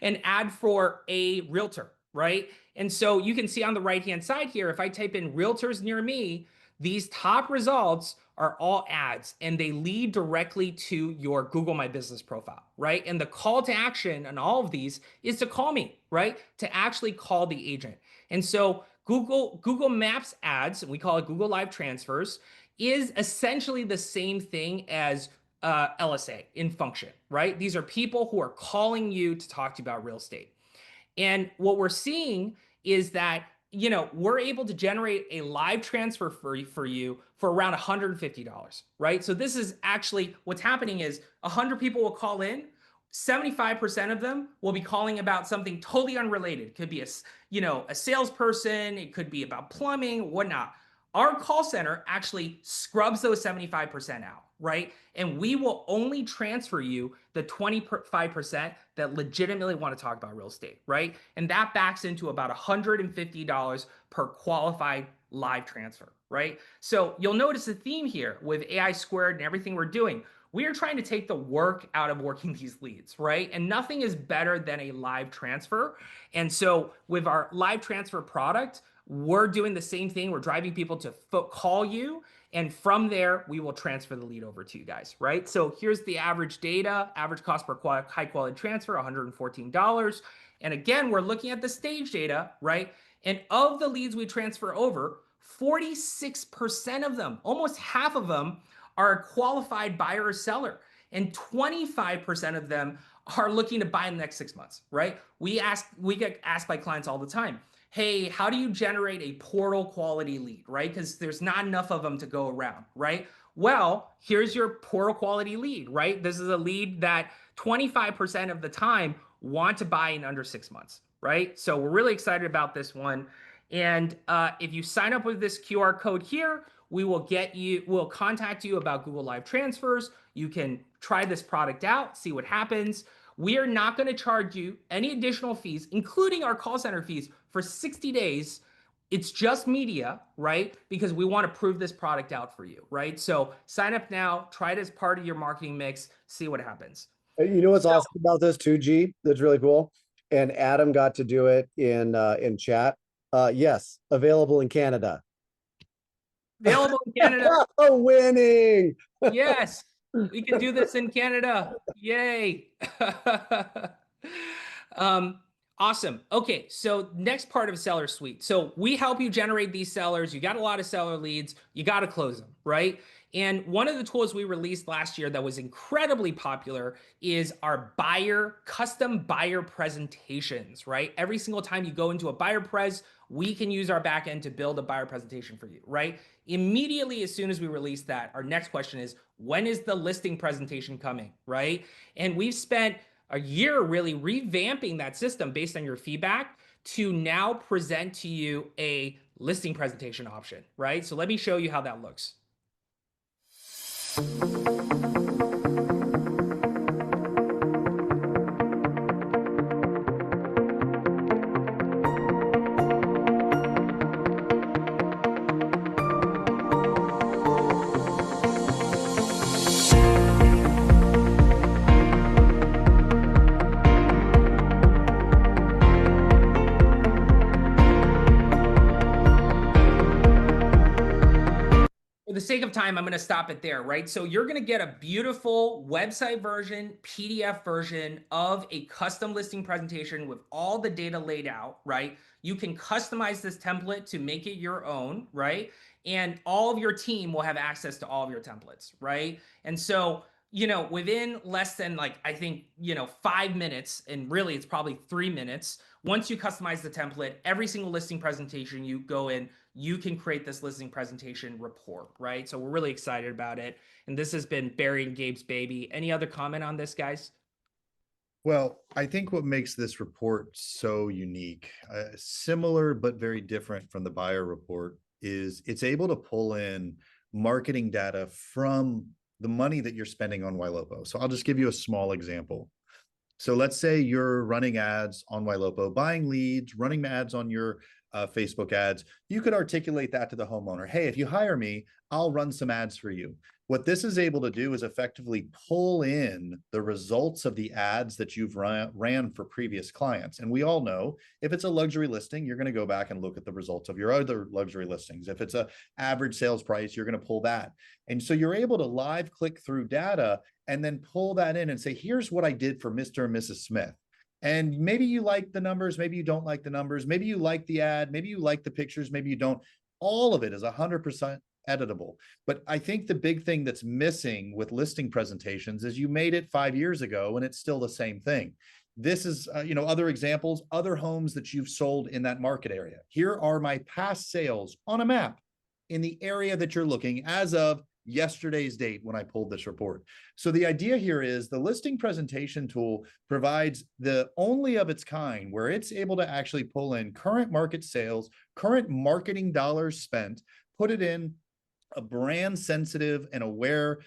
an ad for a realtor, right? And so you can see on the right-hand side here, if I type in realtors near me, these top results are all ads and they lead directly to your Google My Business profile, right? And the call to action on all of these is to call me, right? To actually call the agent. And so Google Maps ads, and we call it Google Live Transfers, is essentially the same thing as LSA in function, right? These are people who are calling you to talk to you about real estate. And what we're seeing is that, you know, we're able to generate a live transfer for you for around $150, right? So this is actually what's happening is 100 people will call in. 75% of them will be calling about something totally unrelated. It could be a salesperson. It could be about plumbing, whatnot. Our call center actually scrubs those 75% out, right? And we will only transfer you the 25% that legitimately want to talk about real estate, right? And that backs into about $150 per qualified live transfer, right? So you'll notice a theme here with AI² and everything we're doing. We are trying to take the work out of working these leads, right? And nothing is better than a live transfer. And so with our live transfer product, we're doing the same thing. We're driving people to call you. And from there, we will transfer the lead over to you guys, right? So here's the average data, average cost per high quality transfer, $114. And again, we're looking at the stage data, right? And of the leads we transfer over, 46% of them, almost half of them, are a qualified buyer or seller. And 25% of them are looking to buy in the next 6 months, right? We get asked by clients all the time, hey, how do you generate a portal quality lead, right? Because there's not enough of them to go around, right? Well, here's your portal quality lead, right? This is a lead that 25% of the time want to buy in under 6 months, right? So we're really excited about this one. And if you sign up with this QR code here, we'll contact you about Google Live Transfers. You can try this product out, see what happens. We are not going to charge you any additional fees, including our call center fees, for 60 days. It's just media, right? Because we want to prove this product out for you, right? So sign up now, try it as part of your marketing mix, see what happens. You know what's awesome about this too, G? That's really cool. And Adam got to do it in chat. Yes, available in Canada. Available in Canada. Winning. Yes, we can do this in Canada. Yay. Awesome. Okay, so next part of Seller Suite. So we help you generate these sellers. You got a lot of seller leads. You got to close them, right? And one of the tools we released last year that was incredibly popular is our custom buyer presentations, right? Every single time you go into a buyer pres, we can use our backend to build a buyer presentation for you, right? Immediately, as soon as we release that, our next question is, when is the listing presentation coming, right? And we've spent a year really revamping that system based on your feedback to now present to you a listing presentation option, right? So let me show you how that looks. sake of time, I'm going to stop it there, right? So you're going to get a beautiful website version, PDF version of a custom listing presentation with all the data laid out, right? You can customize this template to make it your own, right? And all of your team will have access to all of your templates, right? And so, you know, within less than like, I think, you know, 5 minutes, and really it's probably 3 minutes, once you customize the template, every single listing presentation you go in, you can create this listing presentation report, right? So we're really excited about it. And this has been Barry and Gabe's baby. Any other comment on this, guys? Well, I think what makes this report so unique, similar but very different from the buyer report, is it's able to pull in marketing data from the money that you're spending on Ylopo. So I'll just give you a small example. So let's say you're running ads on Ylopo, buying leads, running ads on your Facebook ads. You could articulate that to the homeowner. Hey, if you hire me, I'll run some ads for you. What this is able to do is effectively pull in the results of the ads that you've ran for previous clients. And we all know if it's a luxury listing, you're going to go back and look at the results of your other luxury listings. If it's an average sales price, you're going to pull that. And so you're able to live click through data and then pull that in and say, here's what I did for Mr. and Mrs. Smith. And maybe you like the numbers, maybe you don't like the numbers, maybe you like the ad, maybe you like the pictures, maybe you don't. All of it is 100% editable. But I think the big thing that's missing with listing presentations is you made it 5 years ago and it's still the same thing. This is, you know, other examples, other homes that you've sold in that market area. Here are my past sales on a map in the area that you're looking as of yesterday's date when I pulled this report. So the idea here is the listing presentation tool provides the only of its kind where it's able to actually pull in current market sales, current marketing dollars spent, put it in a brand sensitive and aware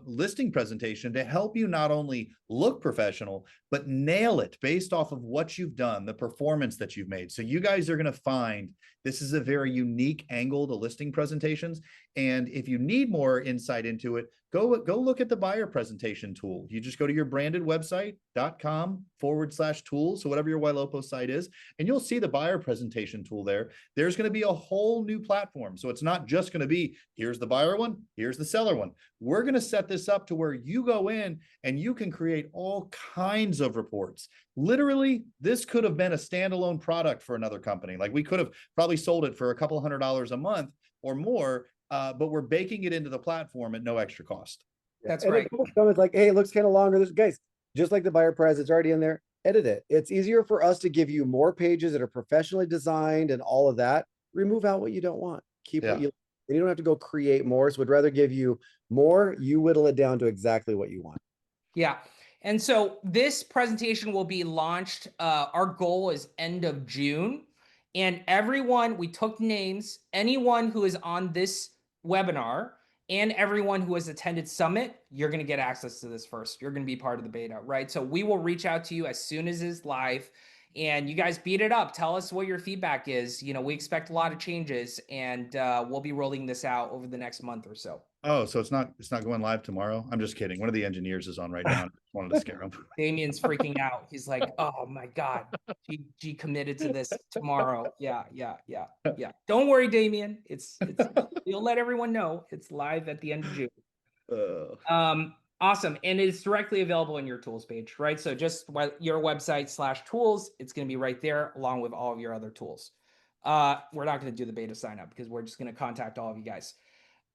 listing presentation to help you not only look professional, but nail it based off of what you've done, the performance that you've made. So you guys are going to find this is a very unique angle to listing presentations. And if you need more insight into it, go look at the buyer presentation tool. You just go to your branded website.com/tools. So whatever your Ylopo site is, and you'll see the buyer presentation tool there. There's going to be a whole new platform. So it's not just going to be, here's the buyer one, here's the seller one. We're going to set this up to where you go in and you can create all kinds of reports. Literally, this could have been a standalone product for another company. Like we could have probably sold it for a couple $100 a month or more, but we're baking it into the platform at no extra cost. That's and right. It's like, hey, it looks kind of longer. This guys, just like the buyer price, it's already in there. Edit it. It's easier for us to give you more pages that are professionally designed and all of that. Remove out what you don't want. Keep what you. And you don't have to go create more. So we'd rather give you more. You whittle it down to exactly what you want. Yeah. And so this presentation will be launched. Our goal is end of June. And everyone, we took names, anyone who is on this webinar and everyone who has attended Summit, you're going to get access to this first. You're going to be part of the beta, right? So we will reach out to you as soon as it's live. And you guys beat it up. Tell us what your feedback is. You know, we expect a lot of changes, and we'll be rolling this out over the next month or so. Oh, so it's not going live tomorrow? I'm just kidding. One of the engineers is on right now. I just wanted to scare him. Damien's freaking out. He's like, oh my God, she committed to this tomorrow. Yeah. Don't worry, Damien. It's you'll let everyone know it's live at the end of June. Awesome. And it's directly available in your tools page, right? So just your website/tools, it's going to be right there along with all of your other tools. We're not going to do the beta sign up because we're just going to contact all of you guys.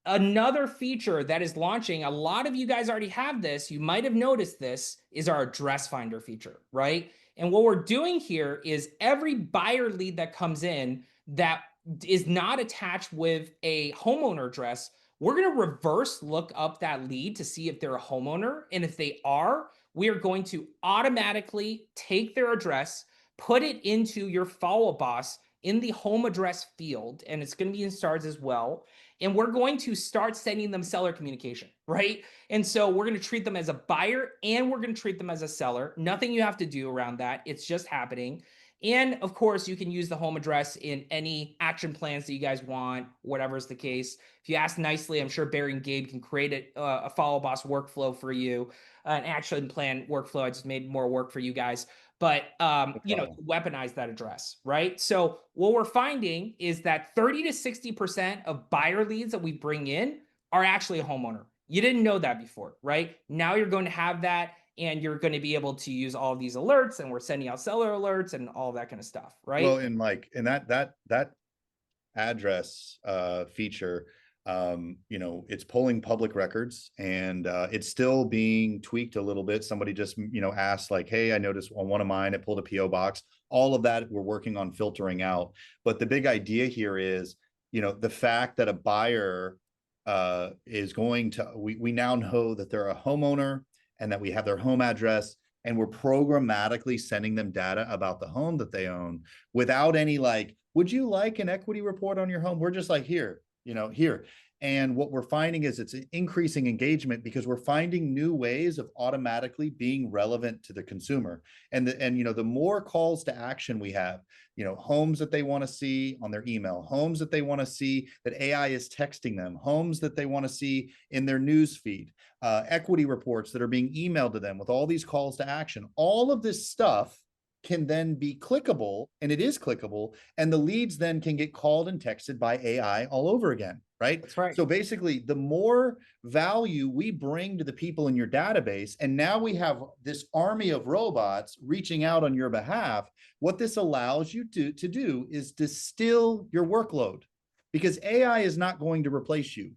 Another feature that is launching, a lot of you guys already have this, you might have noticed this, is our address finder feature, right? And what we're doing here is every buyer lead that comes in that is not attached with a homeowner address, we're going to reverse look up that lead to see if they're a homeowner. And if they are, we are going to automatically take their address, put it into your follow-up boss in the home address field, and it's going to be in stars as well. And we're going to start sending them seller communication, right? And so we're going to treat them as a buyer and we're going to treat them as a seller. Nothing you have to do around that. It's just happening. And of course, you can use the home address in any action plans that you guys want, whatever is the case. If you ask nicely, I'm sure Barry and Gabe can create a follow boss workflow for you, an action plan workflow. I just made more work for you guys. But, you know, weaponize that address, right? So what we're finding is that 30 to 60% of buyer leads that we bring in are actually a homeowner. You didn't know that before, right? Now you're going to have that, and you're going to be able to use all of these alerts, and we're sending out seller alerts and all that kind of stuff, right? Well, and like, and that address feature, you know, it's pulling public records, and it's still being tweaked a little bit. Somebody just, you know, asked like, hey, I noticed on one of mine it pulled a PO box. All of that we're working on filtering out. But the big idea here is, you know, the fact that a buyer is going to, we now know that they're a homeowner and that we have their home address, and we're programmatically sending them data about the home that they own without any like, would you like an equity report on your home? We're just like, here, you know, here. And what we're finding is it's increasing engagement because we're finding new ways of automatically being relevant to the consumer. And you know, the more calls to action we have, you know, homes that they want to see on their email, homes that they want to see that AI is texting them, homes that they want to see in their news feed, equity reports that are being emailed to them with all these calls to action. All of this stuff can then be clickable, and it is clickable, and the leads then can get called and texted by AI all over again, right? That's right. So basically, the more value we bring to the people in your database, and now we have this army of robots reaching out on your behalf, what this allows you to do is distill your workload, because AI is not going to replace you.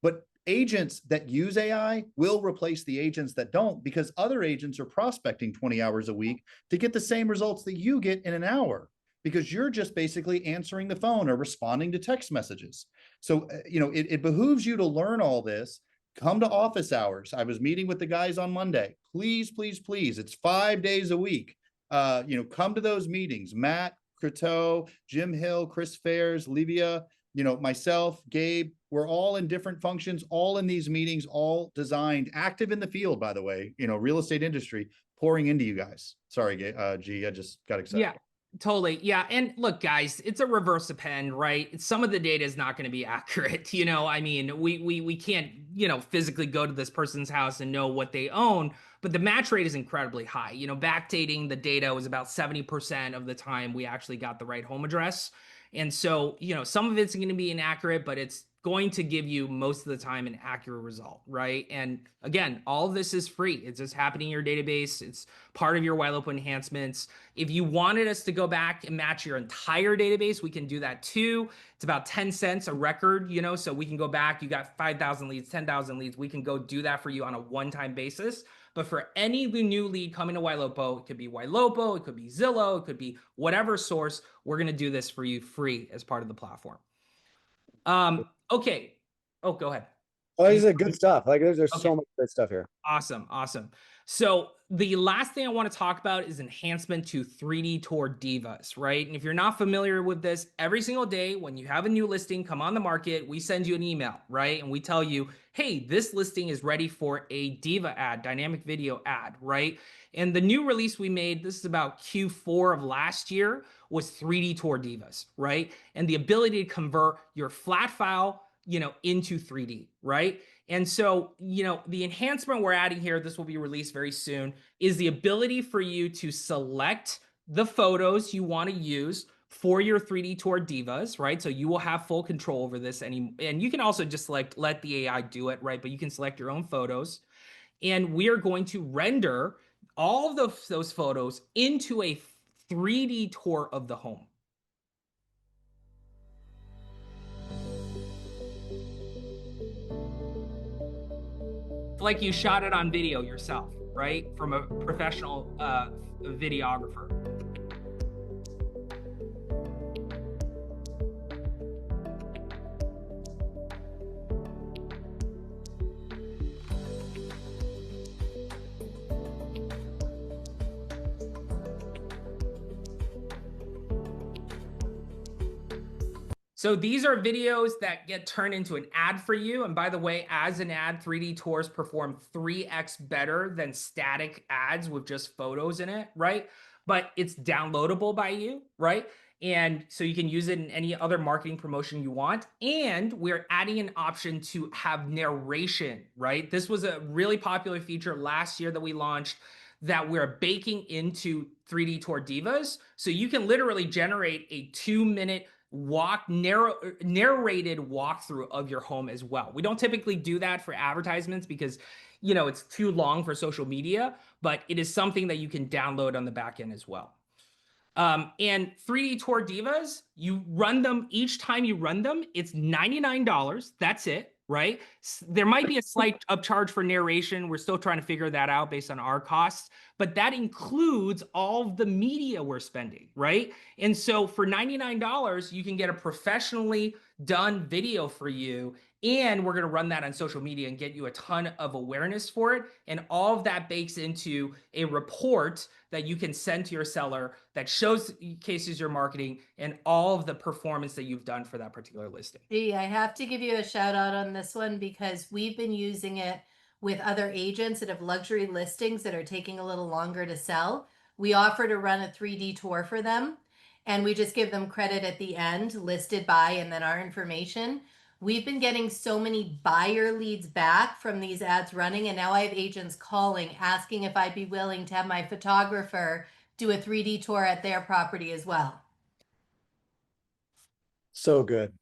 But agents that use AI will replace the agents that don't, because other agents are prospecting 20 hours a week to get the same results that you get in an hour, because you're just basically answering the phone or responding to text messages. So, you know, it behooves you to learn all this. Come to office hours. I was meeting with the guys on Monday. Please, please, please. It's 5 days a week. You know, come to those meetings. Matt Croteau, Jim Hill, Chris Fairs, Livia, you know, myself, Gabe, we're all in different functions, all in these meetings, all designed, active in the field, by the way, you know, real estate industry, pouring into you guys. Sorry, G, I just got excited. Yeah, totally. Yeah. And look, guys, it's a reverse append, right? Some of the data is not going to be accurate. You know, I mean, we can't, you know, physically go to this person's house and know what they own, but the match rate is incredibly high. You know, backdating the data was about 70% of the time we actually got the right home address. And so, you know, some of it's going to be inaccurate, but it's going to give you most of the time an accurate result, right? And again, all of this is free. It's just happening in your database. It's part of your Ylopo enhancements. If you wanted us to go back and match your entire database, we can do that too. It's about 10 cents a record, you know, so we can go back. You got 5,000 leads, 10,000 leads. We can go do that for you on a one-time basis. But for any new lead coming to Ylopo, it could be Ylopo, it could be Zillow, it could be whatever source, we're going to do this for you free as part of the platform. Okay. Oh, go ahead. Oh, these are good stuff. Like there's Okay. so much good stuff here. Awesome. Awesome. So the last thing I want to talk about is enhancement to 3D Tour Divas, right? And if you're not familiar with this, every single day when you have a new listing come on the market, we send you an email, right? And we tell you, hey, this listing is ready for a Diva ad, dynamic video ad, right? And the new release we made, this is about Q4 of last year, was 3D Tour Divas, right? And the ability to convert your flat file, you know, into 3D, right? And so, you know, the enhancement we're adding here, this will be released very soon, is the ability for you to select the photos you want to use for your 3D Tour Divas, right? So you will have full control over this. And you can also just select, let the AI do it, right? But you can select your own photos. And we are going to render all of those photos into a 3D tour of the home. Like you shot it on video yourself, right? From a professional videographer. So these are videos that get turned into an ad for you. And by the way, as an ad, 3D tours perform 3x better than static ads with just photos in it, right? But it's downloadable by you, right? And so you can use it in any other marketing promotion you want. And we're adding an option to have narration, right? This was a really popular feature last year that we launched that we're baking into 3D Tour Divas. So you can literally generate a 2-minute narrated walkthrough of your home as well. We don't typically do that for advertisements because, you know, it's too long for social media, but it is something that you can download on the back end as well. And 3D Tour Divas, you run them each time you run them, it's $99. That's it, right? There might be a slight upcharge for narration. We're still trying to figure that out based on our costs, but that includes all of the media we're spending, right? And so for $99, you can get a professionally done video for you. And we're going to run that on social media and get you a ton of awareness for it. And all of that bakes into a report that you can send to your seller that showcases your marketing and all of the performance that you've done for that particular listing. Gee, I have to give you a shout out on this one because we've been using it with other agents that have luxury listings that are taking a little longer to sell. We offer to run a 3D tour for them, and we just give them credit at the end, listed by, and then our information. We've been getting so many buyer leads back from these ads running, and now I have agents calling, asking if I'd be willing to have my photographer do a 3D tour at their property as well. So good.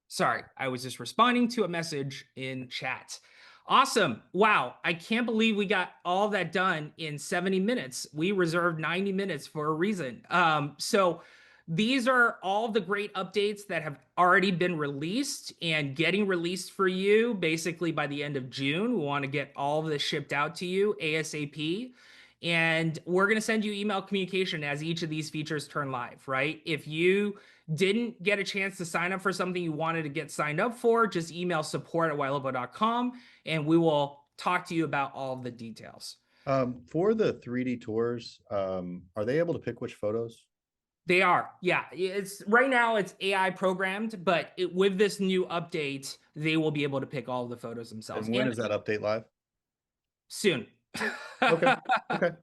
Sorry, I was just responding to a message in chat. Awesome. Wow. I can't believe we got all that done in 70 minutes. We reserved 90 minutes for a reason. So these are all the great updates that have already been released and getting released for you basically by the end of June. We want to get all of this shipped out to you ASAP. And we're going to send you email communication as each of these features turn live, right? If you didn't get a chance to sign up for something you wanted to get signed up for, just email support@ylopo.com and we will talk to you about all of the details. For the 3D tours, are they able to pick which photos? They are, yeah. It's right now it's AI programmed, but with this new update, they will be able to pick all of the photos themselves. And when is that update live? Soon. Okay. Okay. All right.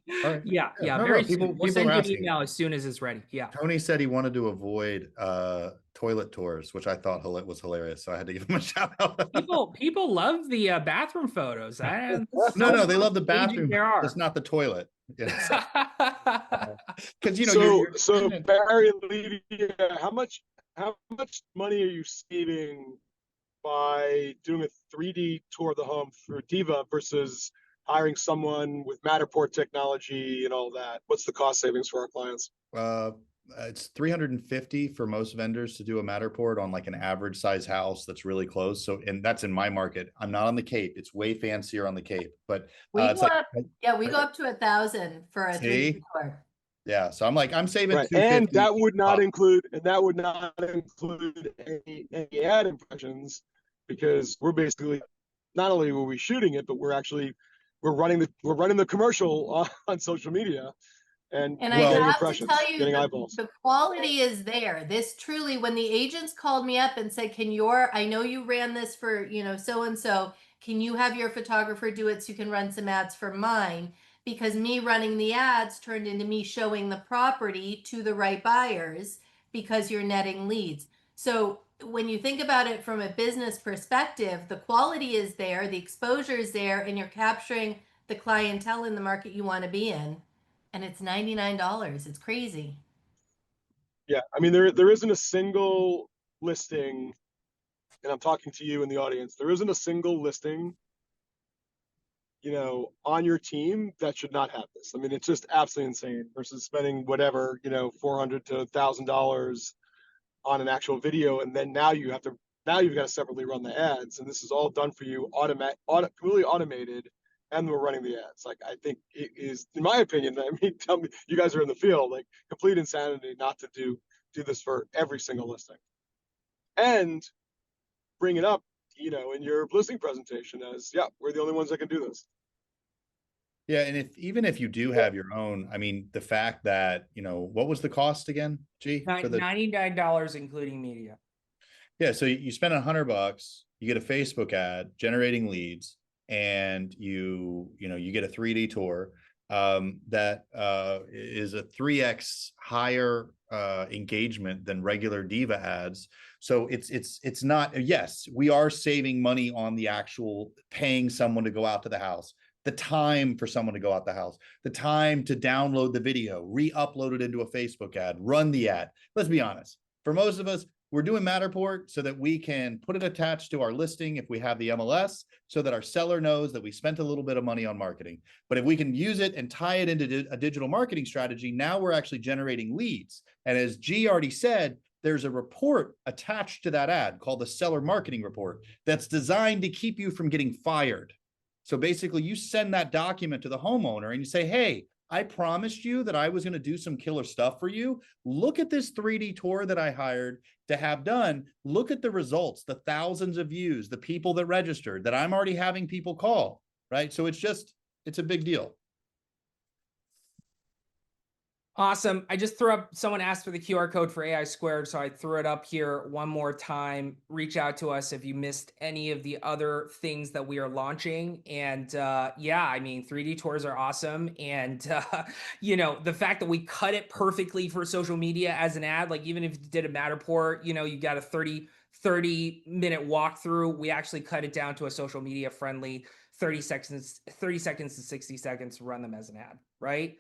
Yeah. No, Very people, soon. We'll people send are you an asking. email as soon as it's ready. Yeah. Tony said he wanted to avoid toilet tours, which I thought was hilarious. So I had to give him a shout out. People love the bathroom photos. No, they love the bathroom. There are. It's not the toilet. Because so Barry and Levy, how much money are you saving by doing a 3D tour of the home through Diva versus hiring someone with Matterport technology and all that? What's the cost savings for our clients? It's $350 for most vendors to do a Matterport on like an average size house that's really close. So, and that's in my market. I'm not on the Cape. It's way fancier on the Cape, but we it's like, we go up to 1,000 for a 3D tour. Yeah, so I'm saving right. And that would not include any ad impressions, because we're basically, not only were we shooting it, but we're running the commercial on social media. And I have to tell you, the quality is there. This truly, when the agents called me up and said, I know you ran this for, so-and-so, can you have your photographer do it so you can run some ads for mine? Because me running the ads turned into me showing the property to the right buyers because you're netting leads. So when you think about it from a business perspective, the quality is there, the exposure is there, and you're capturing the clientele in the market you want to be in. And it's $99. It's crazy. Yeah, I mean, there isn't a single listing, and I'm talking to you in the audience, there isn't a single listing, on your team that should not have this. I mean, it's just absolutely insane versus spending whatever, $400 to $1,000 on an actual video, and then now you've got to separately run the ads, and this is all done for you, completely automated. And we're running the ads. Like, I think it is, in my opinion, I mean, tell me, you guys are in the field, like complete insanity not to do this for every single listing. And bring it up, in your listing presentation as, yeah, we're the only ones that can do this. Yeah, and even if you do have your own, I mean, the fact that, what was the cost again, G? For the $99 including media. Yeah, so you spend $100, you get a Facebook ad generating leads, and you get a 3D tour that is a 3x higher engagement than regular Diva ads. So it's not, yes, we are saving money on the actual paying someone to go out to the house, the time for someone to go out the house, the time to download the video, re-upload it into a Facebook ad, run the ad. Let's be honest. For most of us, we're doing Matterport so that we can put it attached to our listing if we have the MLS, so that our seller knows that we spent a little bit of money on marketing. But if we can use it and tie it into a digital marketing strategy, now we're actually generating leads. And as G already said, there's a report attached to that ad called the seller marketing report that's designed to keep you from getting fired. So basically, you send that document to the homeowner and you say, hey, I promised you that I was going to do some killer stuff for you. Look at this 3D tour that I hired to have done. Look at the results, the thousands of views, the people that registered, that I'm already having people call, right? So it's a big deal. Awesome. I just threw up, someone asked for the QR code for AI², so I threw it up here one more time. Reach out to us if you missed any of the other things that we are launching. And yeah, I mean, 3D tours are awesome. And, you know, the fact that we cut it perfectly for social media as an ad, like even if you did a Matterport, you know, you got a 30-minute walkthrough. We actually cut it down to a social media friendly 30 seconds to 60 seconds to run them as an ad, right?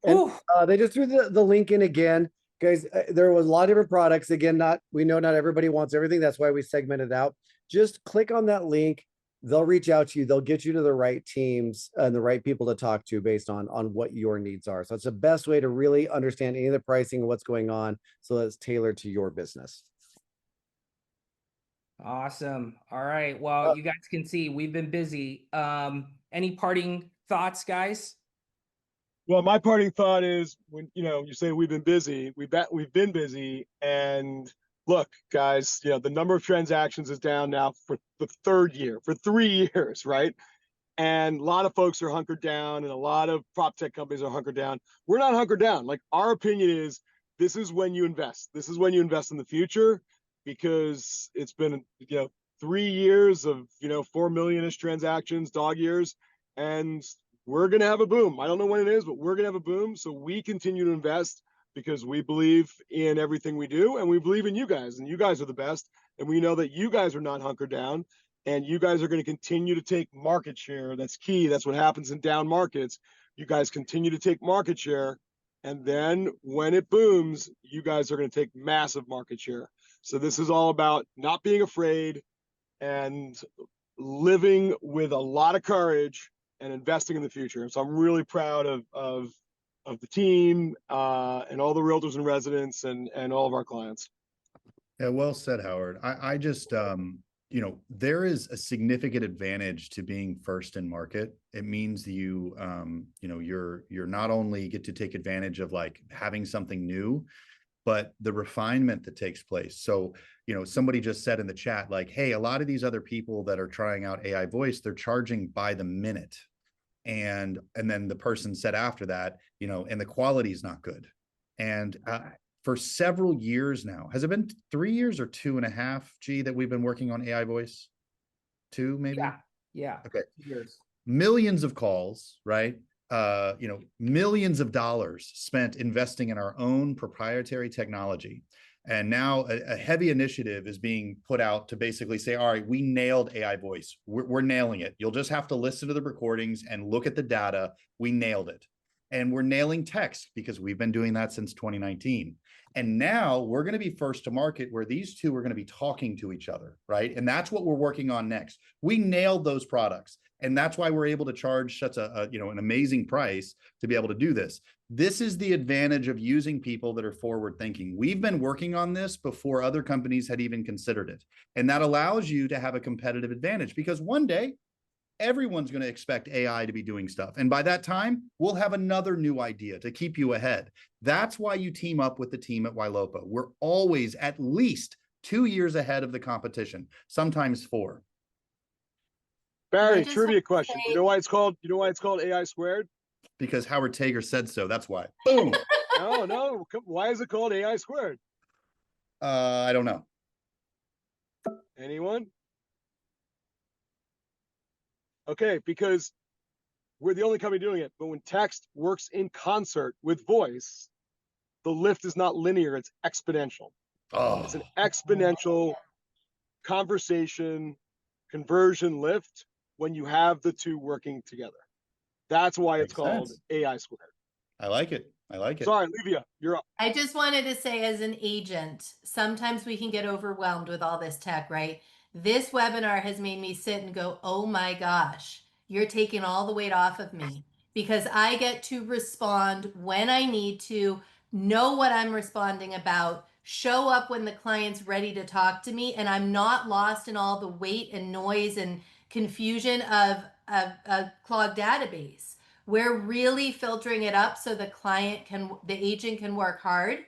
And they just threw the link in again. Guys, there was a lot of different products. Again, we know not everybody wants everything. That's why we segmented out. Just click on that link. They'll reach out to you. They'll get you to the right teams and the right people to talk to based on what your needs are. So it's the best way to really understand any of the pricing and what's going on, so that it's tailored to your business. Awesome. All right. Well, you guys can see we've been busy. Any parting thoughts, guys? Well, my parting thought is, when you say we've been busy, we've been busy, and look, guys, the number of transactions is down now for the third year, for 3 years, right? And a lot of folks are hunkered down, and a lot of prop tech companies are hunkered down. We're not hunkered down. Like, our opinion is, this is when you invest. This is when you invest in the future, because it's been 3 years of 4 million-ish transactions, dog years, and we're going to have a boom. I don't know when it is, but we're going to have a boom. So we continue to invest because we believe in everything we do, and we believe in you guys, and you guys are the best. And we know that you guys are not hunkered down, and you guys are going to continue to take market share. That's key. That's what happens in down markets. You guys continue to take market share. And then when it booms, you guys are going to take massive market share. So this is all about not being afraid and living with a lot of courage and investing in the future. So I'm really proud of the team and all the realtors and residents and all of our clients. Yeah, well said, Howard. I just, there is a significant advantage to being first in market. It means you're not only get to take advantage of like having something new, but the refinement that takes place. So, somebody just said in the chat, like, hey, a lot of these other people that are trying out AI voice, they're charging by the minute. And then the person said after that, and the quality is not good. And for several years now, has it been 3 years or 2.5, G, that we've been working on AI voice? 2, maybe? Yeah. Okay. Years. Millions of calls, right? Millions of dollars spent investing in our own proprietary technology. And now a heavy initiative is being put out to basically say, all right, we nailed AI voice. We're nailing it. You'll just have to listen to the recordings and look at the data. We nailed it. And we're nailing text because we've been doing that since 2019. And now we're going to be first to market where these two are going to be talking to each other, right? And that's what we're working on next. We nailed those products. And that's why we're able to charge such an amazing price to be able to do this. This is the advantage of using people that are forward thinking. We've been working on this before other companies had even considered it. And that allows you to have a competitive advantage, because one day everyone's going to expect AI to be doing stuff. And by that time, we'll have another new idea to keep you ahead. That's why you team up with the team at Ylopo. We're always at least 2 years ahead of the competition, sometimes 4. Barry, trivia question. You know why it's called AI²? Because Howard Tager said so. That's why. Boom. No. Why is it called AI²? I don't know. Anyone? Okay, because we're the only company doing it. But when text works in concert with voice, the lift is not linear, it's exponential. Oh. It's an exponential conversation conversion lift. when you have the two working together. That's why it's Makes called sense. AI². I like it. I like it. Sorry, Livia, you're up. I just wanted to say, as an agent, sometimes we can get overwhelmed with all this tech, right? This webinar has made me sit and go, oh my gosh, you're taking all the weight off of me, because I get to respond when I need to, know what I'm responding about, show up when the client's ready to talk to me, and I'm not lost in all the weight and noise and confusion of a clogged database. We're really filtering it up so the agent can work hard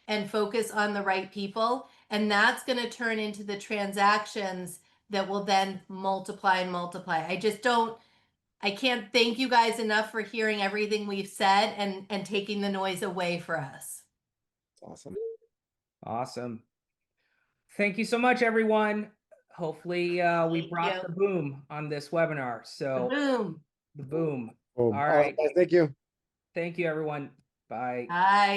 and focus on the right people. And that's going to turn into the transactions that will then multiply and multiply. I can't thank you guys enough for hearing everything we've said and taking the noise away for us. Awesome. Awesome. Thank you so much, everyone. Hopefully we Thank brought you. the boom on this webinar. So Boom. the boom. Boom. All right. Thank you. Thank you, everyone. Bye. Bye.